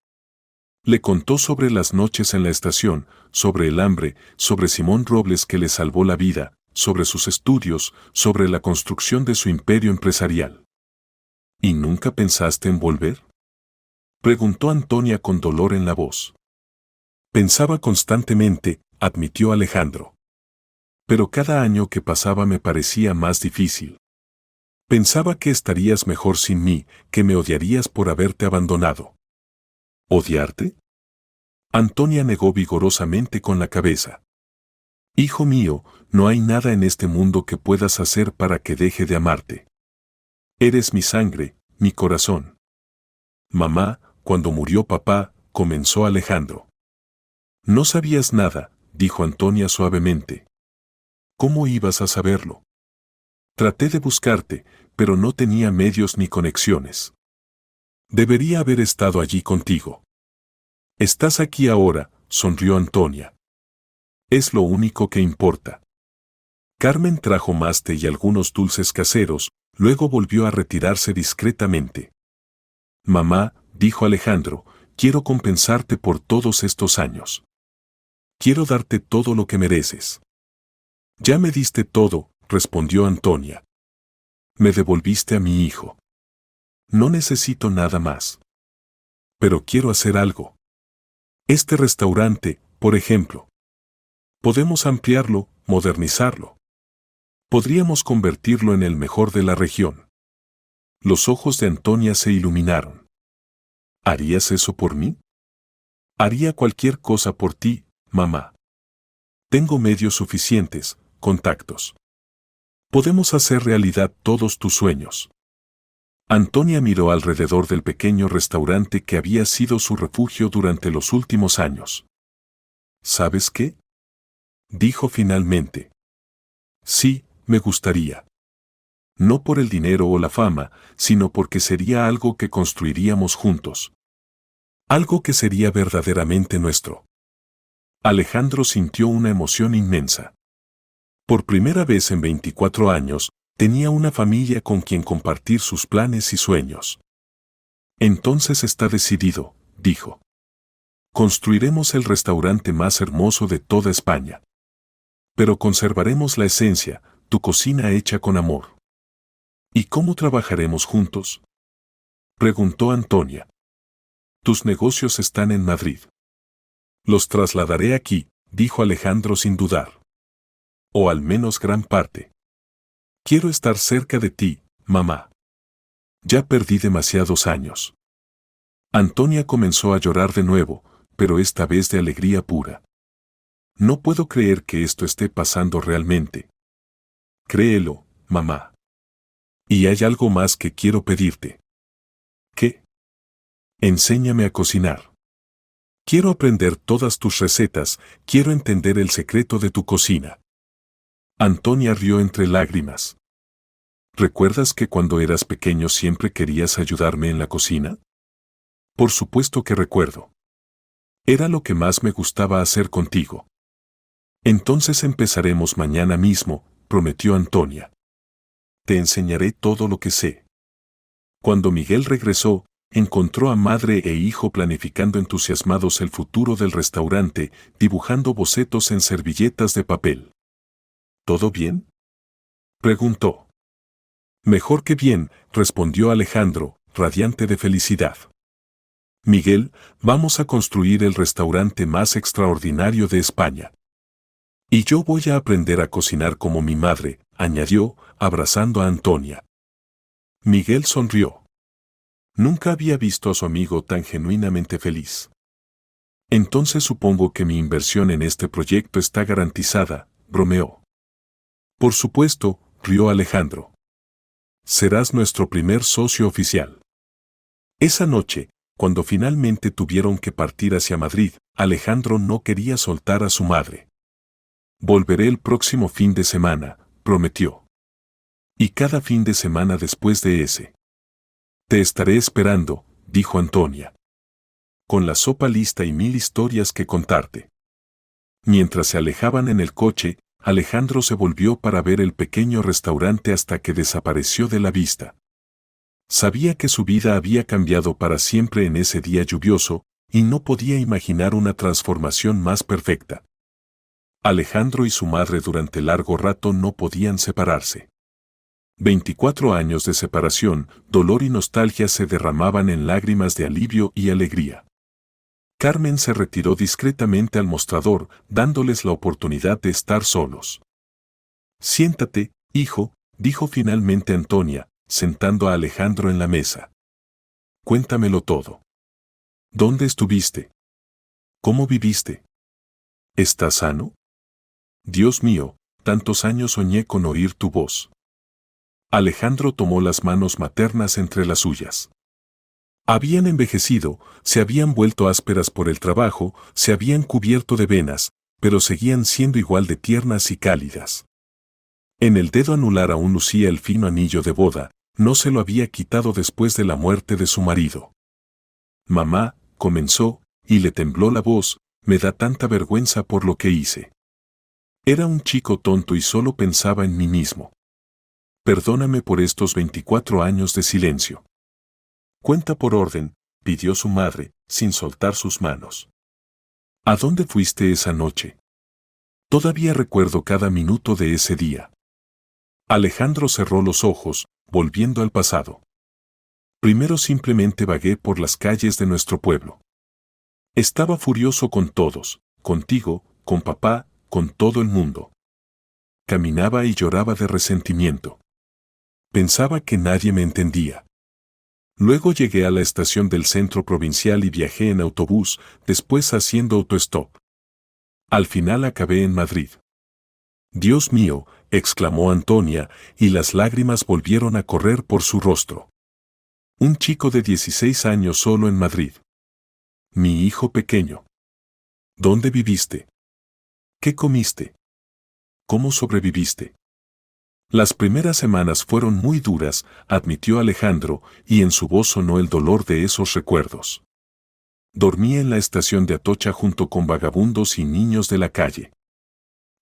Le contó sobre las noches en la estación, sobre el hambre, sobre Simón Robles que le salvó la vida, sobre sus estudios, sobre la construcción de su imperio empresarial. ¿Y nunca pensaste en volver? Preguntó Antonia con dolor en la voz. Pensaba constantemente, admitió Alejandro. Pero cada año que pasaba me parecía más difícil. Pensaba que estarías mejor sin mí, que me odiarías por haberte abandonado. ¿Odiarte? Antonia negó vigorosamente con la cabeza. Hijo mío, no hay nada en este mundo que puedas hacer para que deje de amarte. Eres mi sangre, mi corazón. Mamá, cuando murió papá, comenzó Alejandro. No sabías nada, dijo Antonia suavemente. ¿Cómo ibas a saberlo? Traté de buscarte, pero no tenía medios ni conexiones. Debería haber estado allí contigo. Estás aquí ahora, sonrió Antonia. Es lo único que importa. Carmen trajo más té y algunos dulces caseros, luego volvió a retirarse discretamente. Mamá, dijo Alejandro, quiero compensarte por todos estos años. Quiero darte todo lo que mereces. Ya me diste todo, respondió Antonia. Me devolviste a mi hijo. No necesito nada más. Pero quiero hacer algo. Este restaurante, por ejemplo. Podemos ampliarlo, modernizarlo. Podríamos convertirlo en el mejor de la región. Los ojos de Antonia se iluminaron. ¿Harías eso por mí? Haría cualquier cosa por ti, mamá. Tengo medios suficientes, contactos. Podemos hacer realidad todos tus sueños. Antonia miró alrededor del pequeño restaurante que había sido su refugio durante los últimos años. ¿Sabes qué? Dijo finalmente. Sí, me gustaría. No por el dinero o la fama, sino porque sería algo que construiríamos juntos. Algo que sería verdaderamente nuestro. Alejandro sintió una emoción inmensa. Por primera vez en 24 años, tenía una familia con quien compartir sus planes y sueños. Entonces está decidido, dijo. Construiremos el restaurante más hermoso de toda España. Pero conservaremos la esencia, tu cocina hecha con amor. ¿Y cómo trabajaremos juntos? Preguntó Antonia. Tus negocios están en Madrid. Los trasladaré aquí, dijo Alejandro sin dudar. O al menos gran parte. Quiero estar cerca de ti, mamá. Ya perdí demasiados años. Antonia comenzó a llorar de nuevo, pero esta vez de alegría pura. No puedo creer que esto esté pasando realmente. Créelo, mamá. Y hay algo más que quiero pedirte. ¿Qué? Enséñame a cocinar. Quiero aprender todas tus recetas, quiero entender el secreto de tu cocina. Antonia rió entre lágrimas. ¿Recuerdas que cuando eras pequeño siempre querías ayudarme en la cocina? Por supuesto que recuerdo. Era lo que más me gustaba hacer contigo. Entonces empezaremos mañana mismo, prometió Antonia. Te enseñaré todo lo que sé. Cuando Miguel regresó, encontró a madre e hijo planificando entusiasmados el futuro del restaurante, dibujando bocetos en servilletas de papel. ¿Todo bien? Preguntó. Mejor que bien, respondió Alejandro, radiante de felicidad. Miguel, vamos a construir el restaurante más extraordinario de España. Y yo voy a aprender a cocinar como mi madre, añadió, abrazando a Antonia. Miguel sonrió. Nunca había visto a su amigo tan genuinamente feliz. Entonces supongo que mi inversión en este proyecto está garantizada, bromeó. Por supuesto, rió Alejandro. Serás nuestro primer socio oficial. Esa noche, cuando finalmente tuvieron que partir hacia Madrid, Alejandro no quería soltar a su madre. Volveré el próximo fin de semana, prometió. Y cada fin de semana después de ese. Te estaré esperando, dijo Antonia. Con la sopa lista y 1000 historias que contarte. Mientras se alejaban en el coche, Alejandro se volvió para ver el pequeño restaurante hasta que desapareció de la vista. Sabía que su vida había cambiado para siempre en ese día lluvioso, y no podía imaginar una transformación más perfecta. Alejandro y su madre durante largo rato no podían separarse. 24 años de separación, dolor y nostalgia se derramaban en lágrimas de alivio y alegría. Carmen se retiró discretamente al mostrador, dándoles la oportunidad de estar solos. Siéntate, hijo, dijo finalmente Antonia, sentando a Alejandro en la mesa. Cuéntamelo todo. ¿Dónde estuviste? ¿Cómo viviste? ¿Estás sano? Dios mío, tantos años soñé con oír tu voz. Alejandro tomó las manos maternas entre las suyas. Habían envejecido, se habían vuelto ásperas por el trabajo, se habían cubierto de venas, pero seguían siendo igual de tiernas y cálidas. En el dedo anular aún lucía el fino anillo de boda, no se lo había quitado después de la muerte de su marido. Mamá, comenzó, y le tembló la voz, me da tanta vergüenza por lo que hice. Era un chico tonto y solo pensaba en mí mismo. Perdóname por estos 24 años de silencio. Cuenta por orden, pidió su madre, sin soltar sus manos. ¿A dónde fuiste esa noche? Todavía recuerdo cada minuto de ese día. Alejandro cerró los ojos, volviendo al pasado. Primero simplemente vagué por las calles de nuestro pueblo. Estaba furioso con todos, contigo, con papá, con todo el mundo. Caminaba y lloraba de resentimiento. Pensaba que nadie me entendía. Luego llegué a la estación del centro provincial y viajé en autobús, después haciendo autostop. Al final acabé en Madrid. Dios mío, exclamó Antonia, y las lágrimas volvieron a correr por su rostro. Un chico de 16 años solo en Madrid. Mi hijo pequeño. ¿Dónde viviste? ¿Qué comiste? ¿Cómo sobreviviste? Las primeras semanas fueron muy duras, admitió Alejandro, y en su voz sonó el dolor de esos recuerdos. Dormí en la estación de Atocha junto con vagabundos y niños de la calle.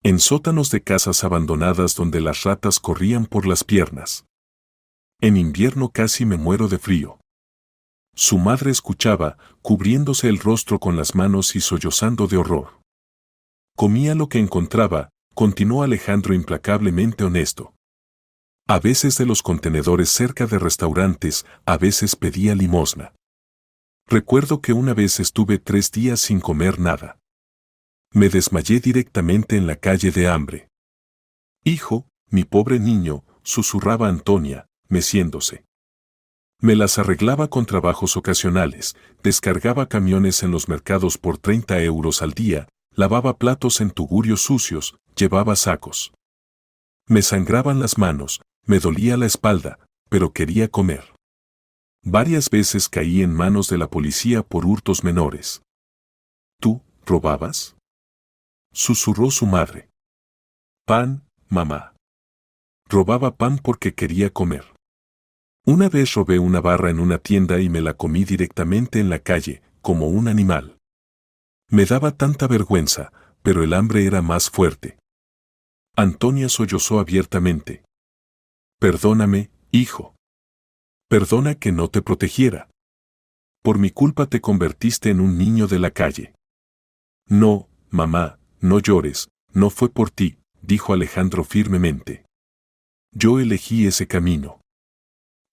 En sótanos de casas abandonadas donde las ratas corrían por las piernas. En invierno casi me muero de frío. Su madre escuchaba, cubriéndose el rostro con las manos y sollozando de horror. Comía lo que encontraba, continuó Alejandro implacablemente honesto. A veces de los contenedores cerca de restaurantes, a veces pedía limosna. Recuerdo que una vez estuve 3 días sin comer nada. Me desmayé directamente en la calle de hambre. Hijo, mi pobre niño, susurraba Antonia, meciéndose. Me las arreglaba con trabajos ocasionales, descargaba camiones en los mercados por 30 euros al día, lavaba platos en tugurios sucios, llevaba sacos. Me sangraban las manos, me dolía la espalda, pero quería comer. Varias veces caí en manos de la policía por hurtos menores. ¿Tú, robabas? Susurró su madre. Pan, mamá. Robaba pan porque quería comer. Una vez robé una barra en una tienda y me la comí directamente en la calle, como un animal. Me daba tanta vergüenza, pero el hambre era más fuerte. Antonia sollozó abiertamente. Perdóname, hijo. Perdona que no te protegiera. Por mi culpa te convertiste en un niño de la calle. No, mamá, no llores, no fue por ti, dijo Alejandro firmemente. Yo elegí ese camino.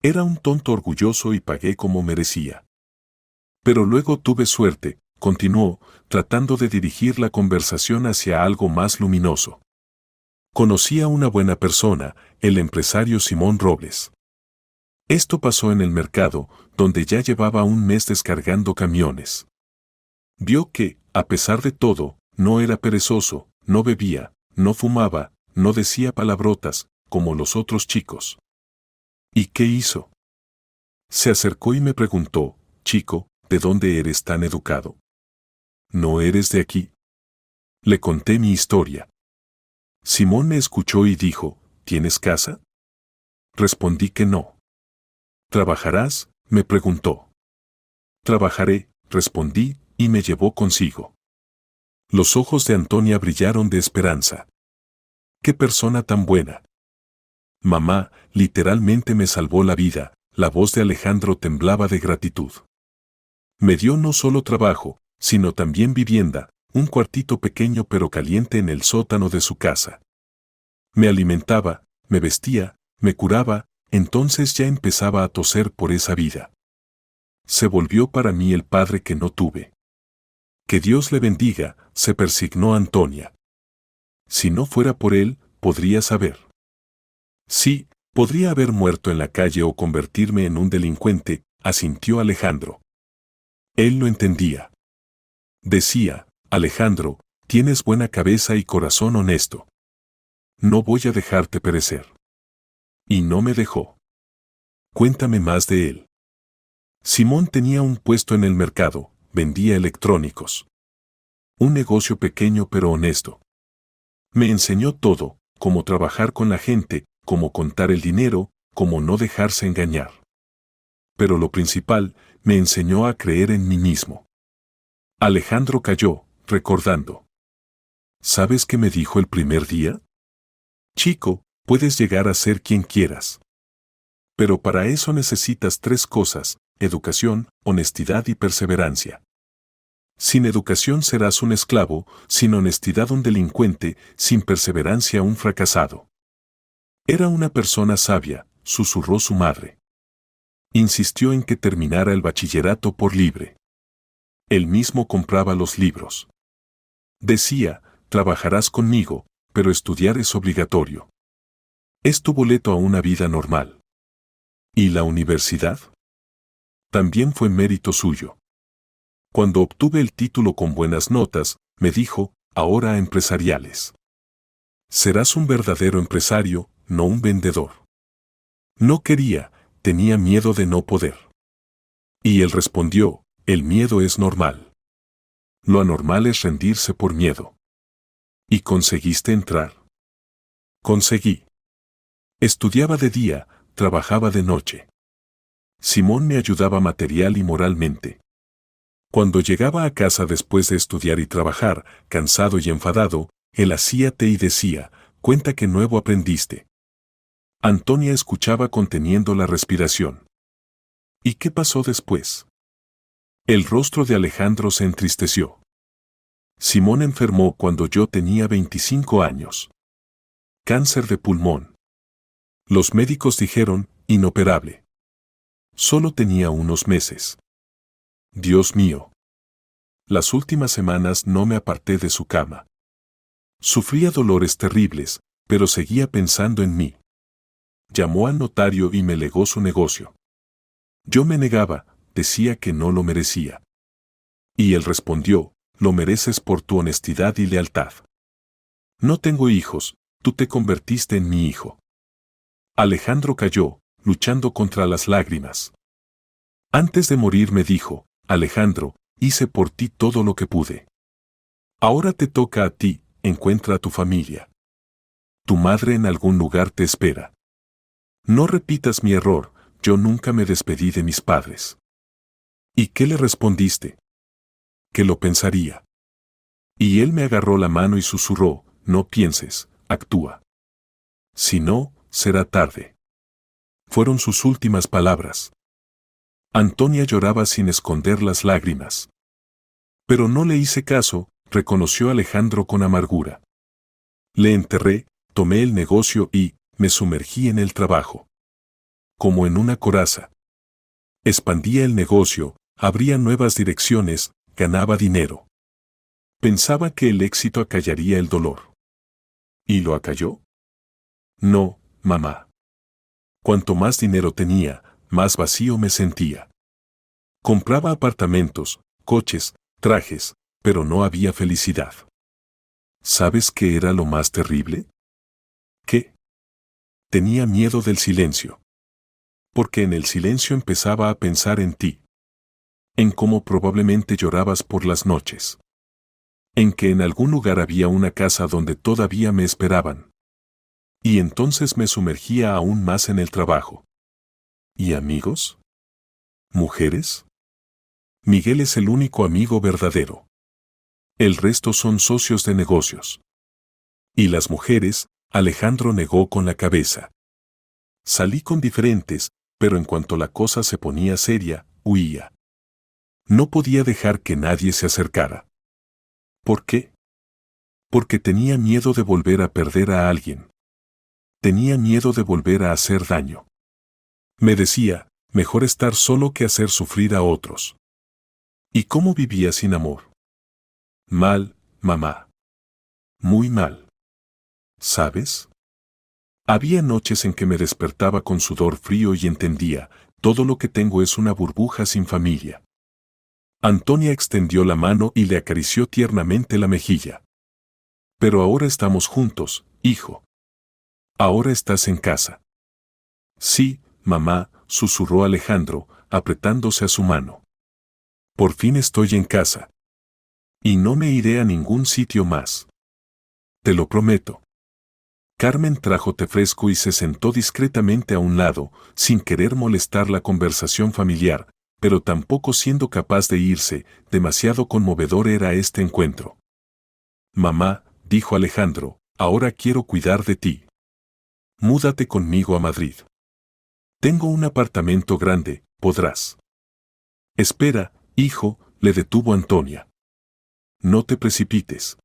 Era un tonto orgulloso y pagué como merecía. Pero luego tuve suerte, continuó, tratando de dirigir la conversación hacia algo más luminoso. Conocí a una buena persona, el empresario Simón Robles. Esto pasó en el mercado, donde ya llevaba un mes descargando camiones. Vio que, a pesar de todo, no era perezoso, no bebía, no fumaba, no decía palabrotas, como los otros chicos. ¿Y qué hizo? Se acercó y me preguntó, chico, ¿de dónde eres tan educado? ¿No eres de aquí? Le conté mi historia. Simón me escuchó y dijo, ¿tienes casa? Respondí que no. ¿Trabajarás?, me preguntó. Trabajaré, respondí, y me llevó consigo. Los ojos de Antonia brillaron de esperanza. ¡Qué persona tan buena! Mamá, literalmente me salvó la vida, la voz de Alejandro temblaba de gratitud. Me dio no solo trabajo, sino también vivienda, un cuartito pequeño pero caliente en el sótano de su casa. Me alimentaba, me vestía, me curaba, entonces ya empezaba a toser por esa vida. Se volvió para mí el padre que no tuve. Que Dios le bendiga, se persignó Antonia. Si no fuera por él, podría saber. Sí, podría haber muerto en la calle o convertirme en un delincuente, asintió Alejandro. Él lo entendía. Decía, Alejandro, tienes buena cabeza y corazón honesto. No voy a dejarte perecer. Y no me dejó. Cuéntame más de él. Simón tenía un puesto en el mercado, vendía electrónicos. Un negocio pequeño pero honesto. Me enseñó todo, cómo trabajar con la gente, cómo contar el dinero, cómo no dejarse engañar. Pero lo principal, me enseñó a creer en mí mismo. Alejandro calló, recordando. ¿Sabes qué me dijo el primer día? Chico, puedes llegar a ser quien quieras. Pero para eso necesitas 3 cosas, educación, honestidad y perseverancia. Sin educación serás un esclavo, sin honestidad un delincuente, sin perseverancia un fracasado. Era una persona sabia, susurró su madre. Insistió en que terminara el bachillerato por libre. Él mismo compraba los libros. Decía, trabajarás conmigo, pero estudiar es obligatorio. Es tu boleto a una vida normal. ¿Y la universidad? También fue mérito suyo. Cuando obtuve el título con buenas notas, me dijo, ahora a empresariales. Serás un verdadero empresario, no un vendedor. No quería, tenía miedo de no poder. Y él respondió, el miedo es normal. Lo anormal es rendirse por miedo. ¿Y conseguiste entrar? Conseguí. Estudiaba de día, trabajaba de noche. Simón me ayudaba material y moralmente. Cuando llegaba a casa después de estudiar y trabajar, cansado y enfadado, él hacía té y decía, cuenta qué nuevo aprendiste. Antonia escuchaba conteniendo la respiración. ¿Y qué pasó después? El rostro de Alejandro se entristeció. Simón enfermó cuando yo tenía 25 años. Cáncer de pulmón. Los médicos dijeron, inoperable. Solo tenía unos meses. Dios mío. Las últimas semanas no me aparté de su cama. Sufría dolores terribles, pero seguía pensando en mí. Llamó al notario y me legó su negocio. Yo me negaba, decía que no lo merecía. Y él respondió, lo mereces por tu honestidad y lealtad. No tengo hijos, tú te convertiste en mi hijo. Alejandro cayó, luchando contra las lágrimas. Antes de morir me dijo, Alejandro, hice por ti todo lo que pude. Ahora te toca a ti, encuentra a tu familia. Tu madre en algún lugar te espera. No repitas mi error, yo nunca me despedí de mis padres. ¿Y qué le respondiste? Que lo pensaría. Y él me agarró la mano y susurró, no pienses, actúa. Si no, será tarde. Fueron sus últimas palabras. Antonia lloraba sin esconder las lágrimas. Pero no le hice caso, reconoció Alejandro con amargura. Le enterré, tomé el negocio y me sumergí en el trabajo. Como en una coraza. Expandía el negocio, abría nuevas direcciones, ganaba dinero. Pensaba que el éxito acallaría el dolor. ¿Y lo acalló? No, mamá. Cuanto más dinero tenía, más vacío me sentía. Compraba apartamentos, coches, trajes, pero no había felicidad. ¿Sabes qué era lo más terrible? ¿Qué? Tenía miedo del silencio. Porque en el silencio empezaba a pensar en ti. En cómo probablemente llorabas por las noches. En que en algún lugar había una casa donde todavía me esperaban. Y entonces me sumergía aún más en el trabajo. ¿Y amigos? ¿Mujeres? Miguel es el único amigo verdadero. El resto son socios de negocios. Y las mujeres, Alejandro negó con la cabeza. Salí con diferentes, pero en cuanto la cosa se ponía seria, huía. No podía dejar que nadie se acercara. ¿Por qué? Porque tenía miedo de volver a perder a alguien. Tenía miedo de volver a hacer daño. Me decía, mejor estar solo que hacer sufrir a otros. ¿Y cómo vivía sin amor? Mal, mamá. Muy mal. ¿Sabes? Había noches en que me despertaba con sudor frío y entendía, todo lo que tengo es una burbuja sin familia. Antonia extendió la mano y le acarició tiernamente la mejilla. Pero ahora estamos juntos, hijo. Ahora estás en casa. Sí, mamá, susurró Alejandro, apretándose a su mano. Por fin estoy en casa. Y no me iré a ningún sitio más. Te lo prometo. Carmen trajo té fresco y se sentó discretamente a un lado, sin querer molestar la conversación familiar, pero tampoco siendo capaz de irse, demasiado conmovedor era este encuentro. Mamá, dijo Alejandro, ahora quiero cuidar de ti. Múdate conmigo a Madrid. Tengo un apartamento grande, podrás. Espera, hijo, le detuvo Antonia. No te precipites.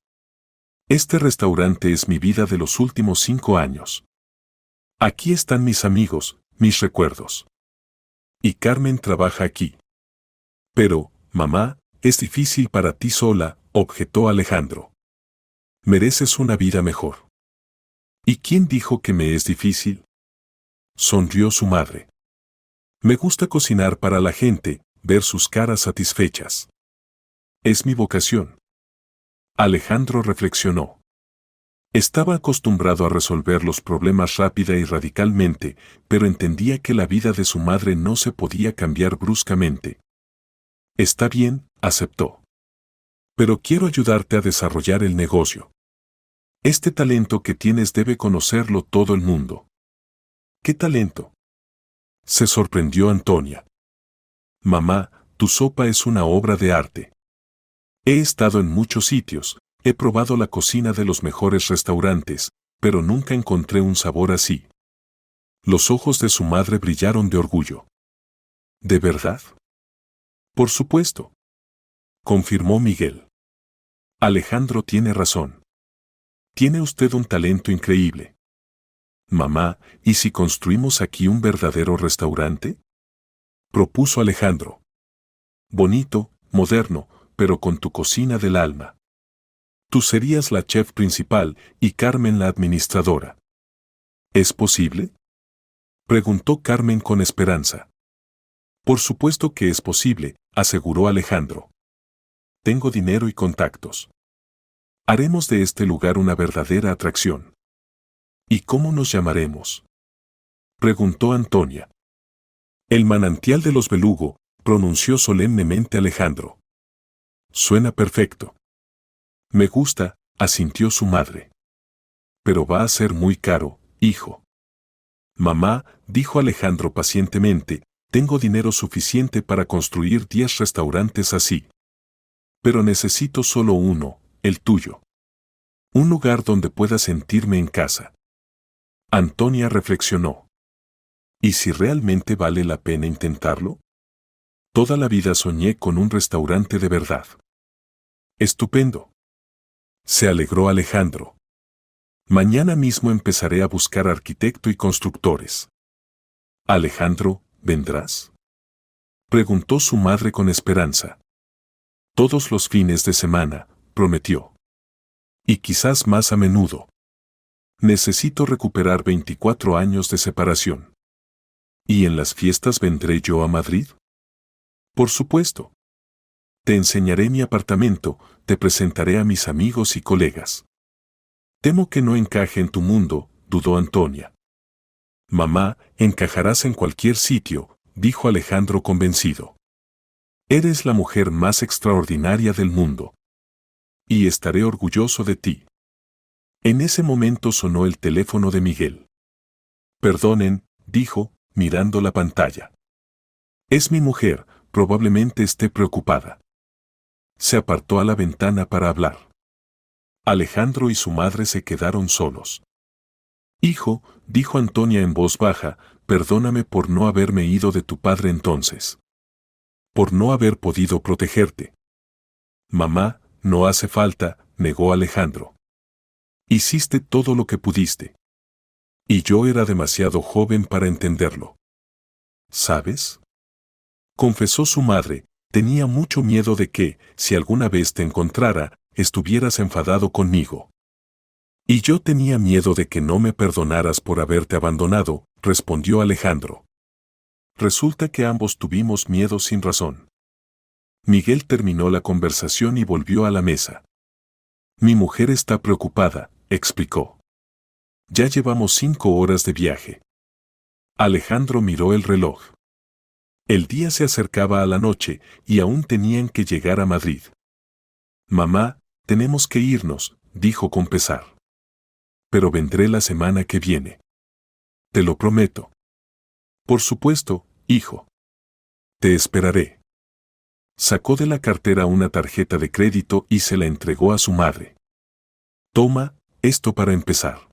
Este restaurante es mi vida de los últimos 5 años. Aquí están mis amigos, mis recuerdos. Y Carmen trabaja aquí. Pero, mamá, es difícil para ti sola, objetó Alejandro. Mereces una vida mejor. ¿Y quién dijo que me es difícil? Sonrió su madre. Me gusta cocinar para la gente, ver sus caras satisfechas. Es mi vocación. Alejandro reflexionó. Estaba acostumbrado a resolver los problemas rápida y radicalmente, pero entendía que la vida de su madre no se podía cambiar bruscamente. Está bien, aceptó. Pero quiero ayudarte a desarrollar el negocio. Este talento que tienes debe conocerlo todo el mundo. ¿Qué talento? Se sorprendió Antonia. Mamá, tu sopa es una obra de arte. He estado en muchos sitios, he probado la cocina de los mejores restaurantes, pero nunca encontré un sabor así. Los ojos de su madre brillaron de orgullo. ¿De verdad? Por supuesto. Confirmó Miguel. Alejandro tiene razón. Tiene usted un talento increíble. Mamá, ¿y si construimos aquí un verdadero restaurante? Propuso Alejandro. Bonito, moderno, pero con tu cocina del alma. Tú serías la chef principal y Carmen la administradora. ¿Es posible? Preguntó Carmen con esperanza. Por supuesto que es posible, aseguró Alejandro. Tengo dinero y contactos. Haremos de este lugar una verdadera atracción. ¿Y cómo nos llamaremos? Preguntó Antonia. El manantial de los Belugo, pronunció solemnemente Alejandro. Suena perfecto. Me gusta, asintió su madre. Pero va a ser muy caro, hijo. Mamá, dijo Alejandro pacientemente, tengo dinero suficiente para construir 10 restaurantes así. Pero necesito solo uno, el tuyo. Un lugar donde pueda sentirme en casa. Antonia reflexionó. ¿Y si realmente vale la pena intentarlo? Toda la vida soñé con un restaurante de verdad. Estupendo. Se alegró Alejandro. Mañana mismo empezaré a buscar arquitecto y constructores. Alejandro, ¿vendrás? Preguntó su madre con esperanza. Todos los fines de semana, prometió. Y quizás más a menudo. Necesito recuperar 24 años de separación. ¿Y en las fiestas vendré yo a Madrid? Por supuesto. Te enseñaré mi apartamento, te presentaré a mis amigos y colegas. Temo que no encaje en tu mundo, dudó Antonia. Mamá, encajarás en cualquier sitio, dijo Alejandro convencido. Eres la mujer más extraordinaria del mundo. Y estaré orgulloso de ti. En ese momento sonó el teléfono de Miguel. Perdonen, dijo, mirando la pantalla. Es mi mujer, probablemente esté preocupada. Se apartó a la ventana para hablar. Alejandro y su madre se quedaron solos. Hijo, dijo Antonia en voz baja, perdóname por no haberme ido de tu padre entonces. Por no haber podido protegerte. Mamá, no hace falta, negó Alejandro. Hiciste todo lo que pudiste. Y yo era demasiado joven para entenderlo. ¿Sabes? Confesó su madre, tenía mucho miedo de que, si alguna vez te encontrara, estuvieras enfadado conmigo. Y yo tenía miedo de que no me perdonaras por haberte abandonado, respondió Alejandro. Resulta que ambos tuvimos miedo sin razón. Miguel terminó la conversación y volvió a la mesa. Mi mujer está preocupada, explicó. Ya llevamos 5 horas de viaje. Alejandro miró el reloj. El día se acercaba a la noche y aún tenían que llegar a Madrid. Mamá, tenemos que irnos, dijo con pesar. Pero vendré la semana que viene. Te lo prometo. Por supuesto, hijo. Te esperaré. Sacó de la cartera una tarjeta de crédito y se la entregó a su madre. Toma, esto para empezar.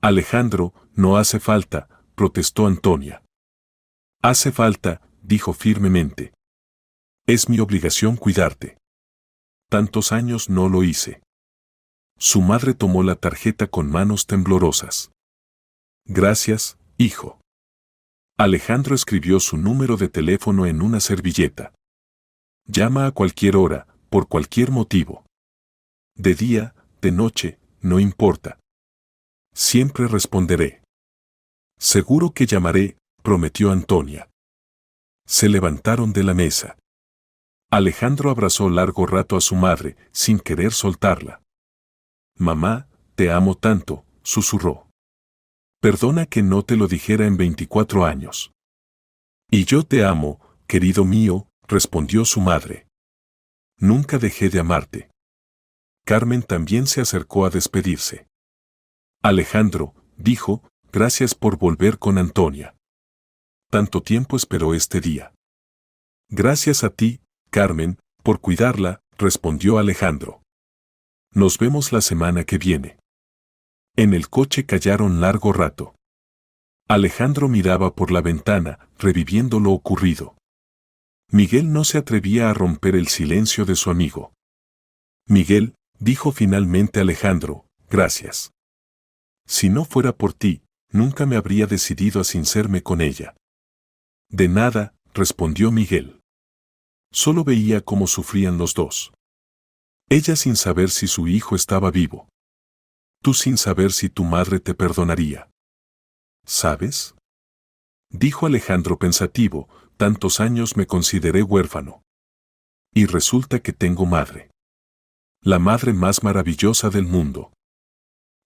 Alejandro, no hace falta, protestó Antonia. Hace falta, dijo firmemente. Es mi obligación cuidarte. Tantos años no lo hice. Su madre tomó la tarjeta con manos temblorosas. Gracias, hijo. Alejandro escribió su número de teléfono en una servilleta. Llama a cualquier hora, por cualquier motivo. De día, de noche, no importa. Siempre responderé. Seguro que llamaré, prometió Antonia. Se levantaron de la mesa. Alejandro abrazó largo rato a su madre, sin querer soltarla. Mamá, te amo tanto, susurró. Perdona que no te lo dijera en 24 años. Y yo te amo, querido mío, respondió su madre. Nunca dejé de amarte. Carmen también se acercó a despedirse. Alejandro, dijo, gracias por volver con Antonia. Tanto tiempo esperó este día. Gracias a ti, Carmen, por cuidarla, respondió Alejandro. Nos vemos la semana que viene. En el coche callaron largo rato. Alejandro miraba por la ventana, reviviendo lo ocurrido. Miguel no se atrevía a romper el silencio de su amigo. Miguel, dijo finalmente Alejandro, gracias. Si no fuera por ti, nunca me habría decidido a sincerarme con ella. De nada, respondió Miguel. Solo veía cómo sufrían los dos. Ella sin saber si su hijo estaba vivo. Tú sin saber si tu madre te perdonaría. ¿Sabes? Dijo Alejandro pensativo, tantos años me consideré huérfano. Y resulta que tengo madre. La madre más maravillosa del mundo.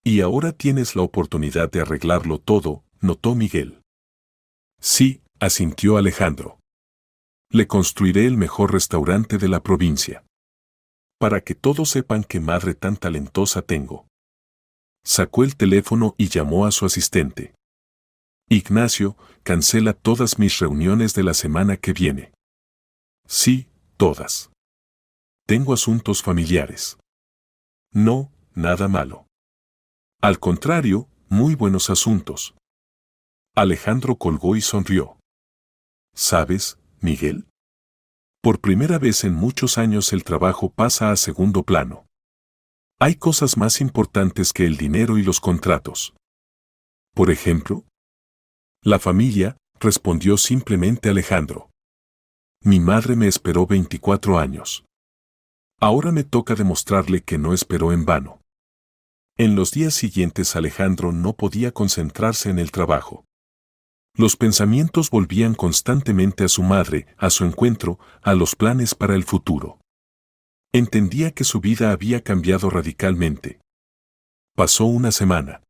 Y ahora tienes la oportunidad de arreglarlo todo, notó Miguel. Sí, asintió Alejandro. Le construiré el mejor restaurante de la provincia. Para que todos sepan qué madre tan talentosa tengo. Sacó el teléfono y llamó a su asistente. Ignacio, cancela todas mis reuniones de la semana que viene. Sí, todas. Tengo asuntos familiares. No, nada malo. Al contrario, muy buenos asuntos. Alejandro colgó y sonrió. ¿Sabes, Miguel? Por primera vez en muchos años el trabajo pasa a segundo plano. Hay cosas más importantes que el dinero y los contratos. Por ejemplo, la familia, respondió simplemente Alejandro. Mi madre me esperó 24 años. Ahora me toca demostrarle que no esperó en vano. En los días siguientes Alejandro no podía concentrarse en el trabajo. Los pensamientos volvían constantemente a su madre, a su encuentro, a los planes para el futuro. Entendía que su vida había cambiado radicalmente. Pasó una semana.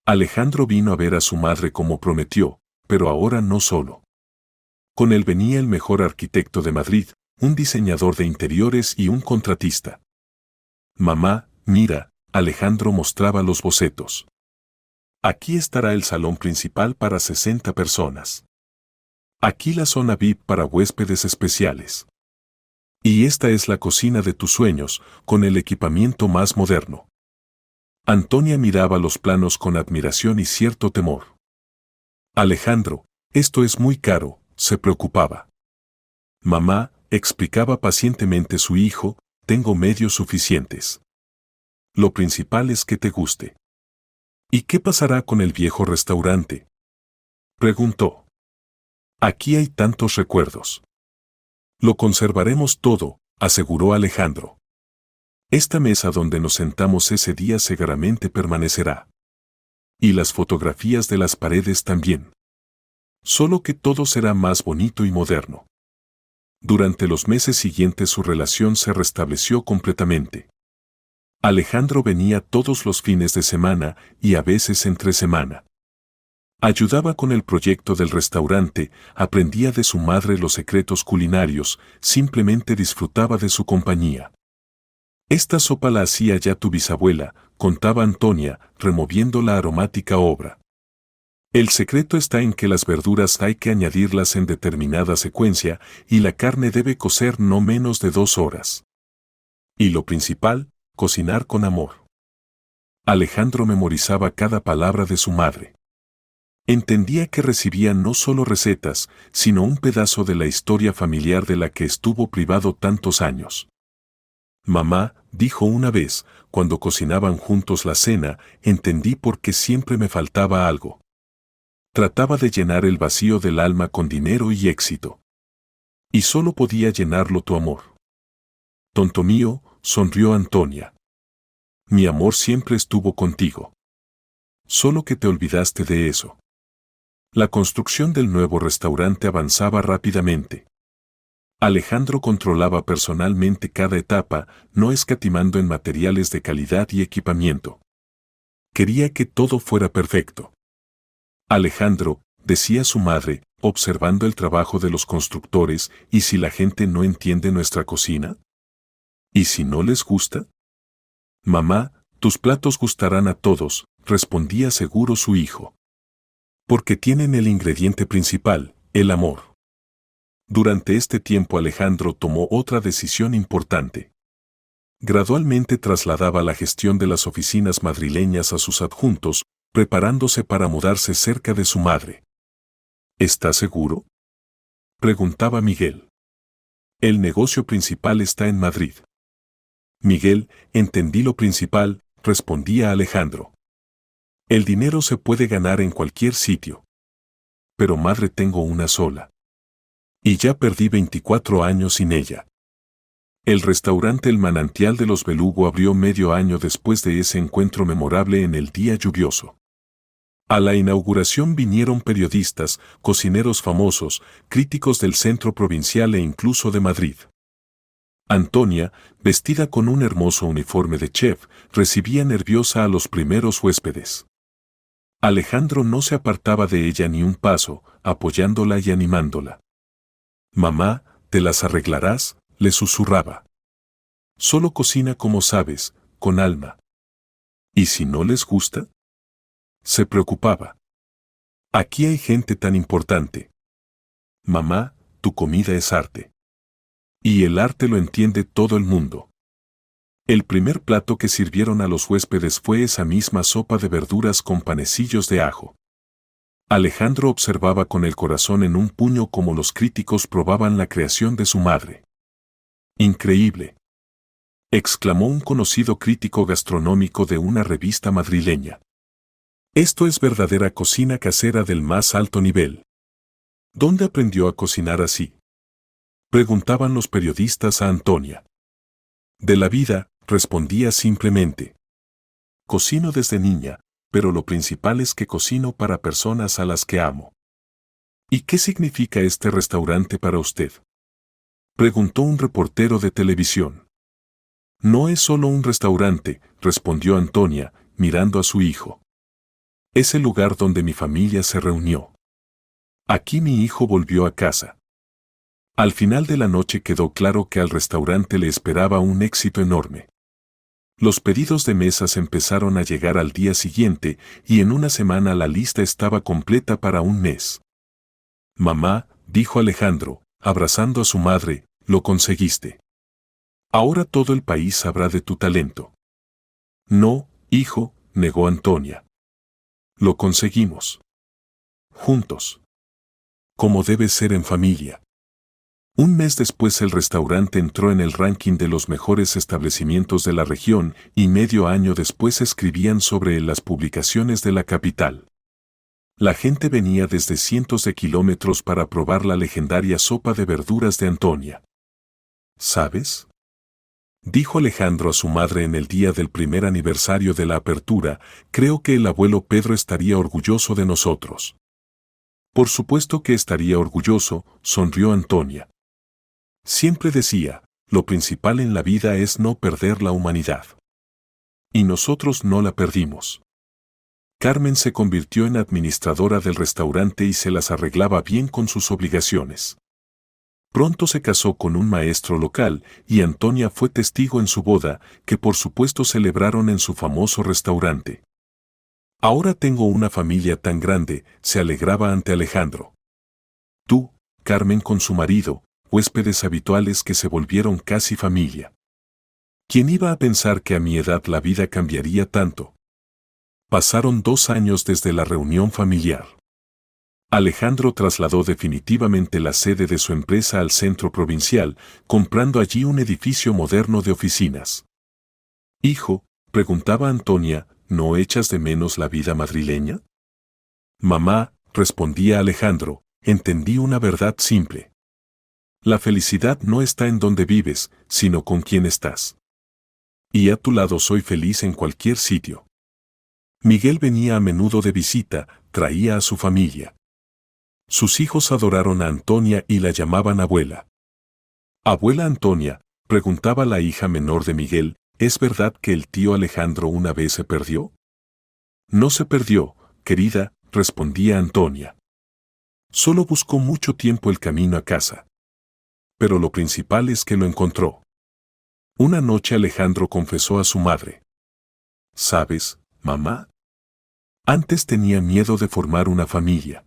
Alejandro vino a ver a su madre como prometió, pero ahora no solo. Con él venía el mejor arquitecto de Madrid, un diseñador de interiores y un contratista. Mamá, mira, Alejandro mostraba los bocetos. Aquí estará el salón principal para 60 personas. Aquí la zona VIP para huéspedes especiales. Y esta es la cocina de tus sueños, con el equipamiento más moderno. Antonia miraba los planos con admiración y cierto temor. Alejandro, esto es muy caro, se preocupaba. Mamá, explicaba pacientemente su hijo, tengo medios suficientes. Lo principal es que te guste. ¿Y qué pasará con el viejo restaurante?, preguntó. Aquí hay tantos recuerdos. Lo conservaremos todo, aseguró Alejandro. Esta mesa donde nos sentamos ese día seguramente permanecerá. Y las fotografías de las paredes también. Solo que todo será más bonito y moderno. Durante los meses siguientes su relación se restableció completamente. Alejandro venía todos los fines de semana y a veces entre semana. Ayudaba con el proyecto del restaurante, aprendía de su madre los secretos culinarios, simplemente disfrutaba de su compañía. Esta sopa la hacía ya tu bisabuela, contaba Antonia, removiendo la aromática obra. El secreto está en que las verduras hay que añadirlas en determinada secuencia y la carne debe cocer no menos de 2 horas. Y lo principal, cocinar con amor. Alejandro memorizaba cada palabra de su madre. Entendía que recibía no solo recetas, sino un pedazo de la historia familiar de la que estuvo privado tantos años. Mamá, dijo una vez, cuando cocinaban juntos la cena, entendí por qué siempre me faltaba algo. Trataba de llenar el vacío del alma con dinero y éxito. Y solo podía llenarlo tu amor. Tonto mío, sonrió Antonia. Mi amor siempre estuvo contigo. Solo que te olvidaste de eso. La construcción del nuevo restaurante avanzaba rápidamente. Alejandro controlaba personalmente cada etapa, no escatimando en materiales de calidad y equipamiento. Quería que todo fuera perfecto. Alejandro, decía su madre, observando el trabajo de los constructores, ¿y si la gente no entiende nuestra cocina? ¿Y si no les gusta? Mamá, tus platos gustarán a todos, respondía seguro su hijo. Porque tienen el ingrediente principal, el amor. Durante este tiempo Alejandro tomó otra decisión importante. Gradualmente trasladaba la gestión de las oficinas madrileñas a sus adjuntos, preparándose para mudarse cerca de su madre. ¿Estás seguro?, preguntaba Miguel. El negocio principal está en Madrid. Miguel, entendí lo principal, respondía Alejandro. El dinero se puede ganar en cualquier sitio. Pero madre tengo una sola. Y ya perdí 24 años sin ella. El restaurante El Manantial de los Belugo abrió medio año después de ese encuentro memorable en el día lluvioso. A la inauguración vinieron periodistas, cocineros famosos, críticos del centro provincial e incluso de Madrid. Antonia, vestida con un hermoso uniforme de chef, recibía nerviosa a los primeros huéspedes. Alejandro no se apartaba de ella ni un paso, apoyándola y animándola. Mamá, ¿te las arreglarás?, le susurraba. Solo cocina como sabes, con alma. ¿Y si no les gusta?, se preocupaba. Aquí hay gente tan importante. Mamá, tu comida es arte. Y el arte lo entiende todo el mundo. El primer plato que sirvieron a los huéspedes fue esa misma sopa de verduras con panecillos de ajo. Alejandro observaba con el corazón en un puño cómo los críticos probaban la creación de su madre. Increíble, exclamó un conocido crítico gastronómico de una revista madrileña. Esto es verdadera cocina casera del más alto nivel. ¿Dónde aprendió a cocinar así?, preguntaban los periodistas a Antonia. De la vida, respondía simplemente. Cocino desde niña, pero lo principal es que cocino para personas a las que amo. ¿Y qué significa este restaurante para usted?, preguntó un reportero de televisión. No es solo un restaurante, respondió Antonia, mirando a su hijo. Es el lugar donde mi familia se reunió. Aquí mi hijo volvió a casa. Al final de la noche quedó claro que al restaurante le esperaba un éxito enorme. Los pedidos de mesas empezaron a llegar al día siguiente y en una semana la lista estaba completa para un mes. Mamá, dijo Alejandro, abrazando a su madre, lo conseguiste. Ahora todo el país sabrá de tu talento. No, hijo, negó Antonia. Lo conseguimos. Juntos. Como debe ser en familia. Un mes después el restaurante entró en el ranking de los mejores establecimientos de la región y medio año después escribían sobre él las publicaciones de la capital. La gente venía desde cientos de kilómetros para probar la legendaria sopa de verduras de Antonia. ¿Sabes?, dijo Alejandro a su madre en el día del primer aniversario de la apertura, creo que el abuelo Pedro estaría orgulloso de nosotros. Por supuesto que estaría orgulloso, sonrió Antonia. Siempre decía, lo principal en la vida es no perder la humanidad. Y nosotros no la perdimos. Carmen se convirtió en administradora del restaurante y se las arreglaba bien con sus obligaciones. Pronto se casó con un maestro local y Antonia fue testigo en su boda, que por supuesto celebraron en su famoso restaurante. Ahora tengo una familia tan grande, se alegraba ante Alejandro. Tú, Carmen con su marido, huéspedes habituales que se volvieron casi familia. ¿Quién iba a pensar que a mi edad la vida cambiaría tanto? Pasaron 2 años desde la reunión familiar. Alejandro trasladó definitivamente la sede de su empresa al centro provincial, comprando allí un edificio moderno de oficinas. Hijo, preguntaba Antonia, ¿no echas de menos la vida madrileña? Mamá, respondía Alejandro, entendí una verdad simple. La felicidad no está en donde vives, sino con quién estás. Y a tu lado soy feliz en cualquier sitio. Miguel venía a menudo de visita, traía a su familia. Sus hijos adoraron a Antonia y la llamaban abuela. Abuela Antonia, preguntaba la hija menor de Miguel, ¿es verdad que el tío Alejandro una vez se perdió? No se perdió, querida, respondía Antonia. Solo buscó mucho tiempo el camino a casa. Pero lo principal es que lo encontró. Una noche Alejandro confesó a su madre. ¿Sabes, mamá? Antes tenía miedo de formar una familia.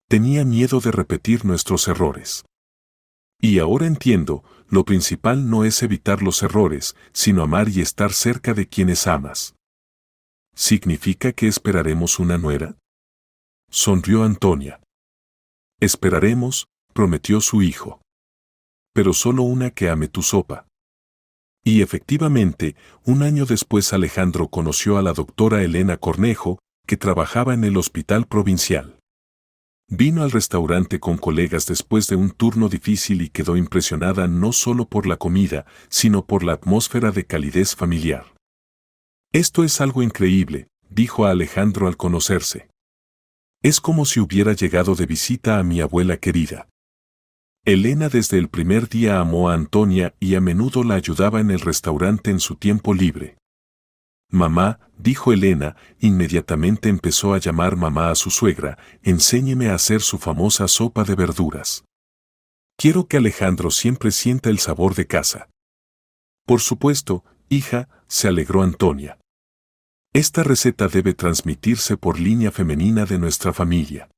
Tenía miedo de repetir nuestros errores. Y ahora entiendo, lo principal no es evitar los errores, sino amar y estar cerca de quienes amas. ¿Significa que esperaremos una nuera? Sonrió Antonia. Esperaremos, prometió su hijo. Pero solo una que ame tu sopa. Y efectivamente, un año después Alejandro conoció a la doctora Elena Cornejo, que trabajaba en el hospital provincial. Vino al restaurante con colegas después de un turno difícil y quedó impresionada no solo por la comida, sino por la atmósfera de calidez familiar. Esto es algo increíble, dijo a Alejandro al conocerse. Es como si hubiera llegado de visita a mi abuela querida. Elena desde el primer día amó a Antonia y a menudo la ayudaba en el restaurante en su tiempo libre. Mamá, dijo Elena, inmediatamente empezó a llamar mamá a su suegra, enséñeme a hacer su famosa sopa de verduras. Quiero que Alejandro siempre sienta el sabor de casa. Por supuesto, hija, se alegró Antonia. Esta receta debe transmitirse por línea femenina de nuestra familia.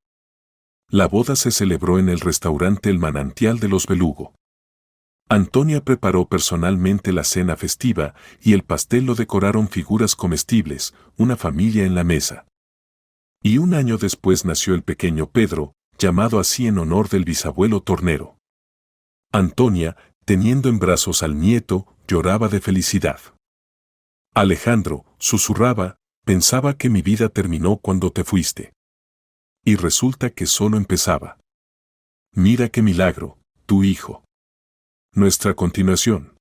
La boda se celebró en el restaurante El Manantial de los Belugo. Antonia preparó personalmente la cena festiva y el pastel lo decoraron figuras comestibles, una familia en la mesa. Y un año después nació el pequeño Pedro, llamado así en honor del bisabuelo tornero. Antonia, teniendo en brazos al nieto, lloraba de felicidad. Alejandro, susurraba, pensaba que mi vida terminó cuando te fuiste. Y resulta que solo empezaba. Mira qué milagro, tu hijo. Nuestra continuación.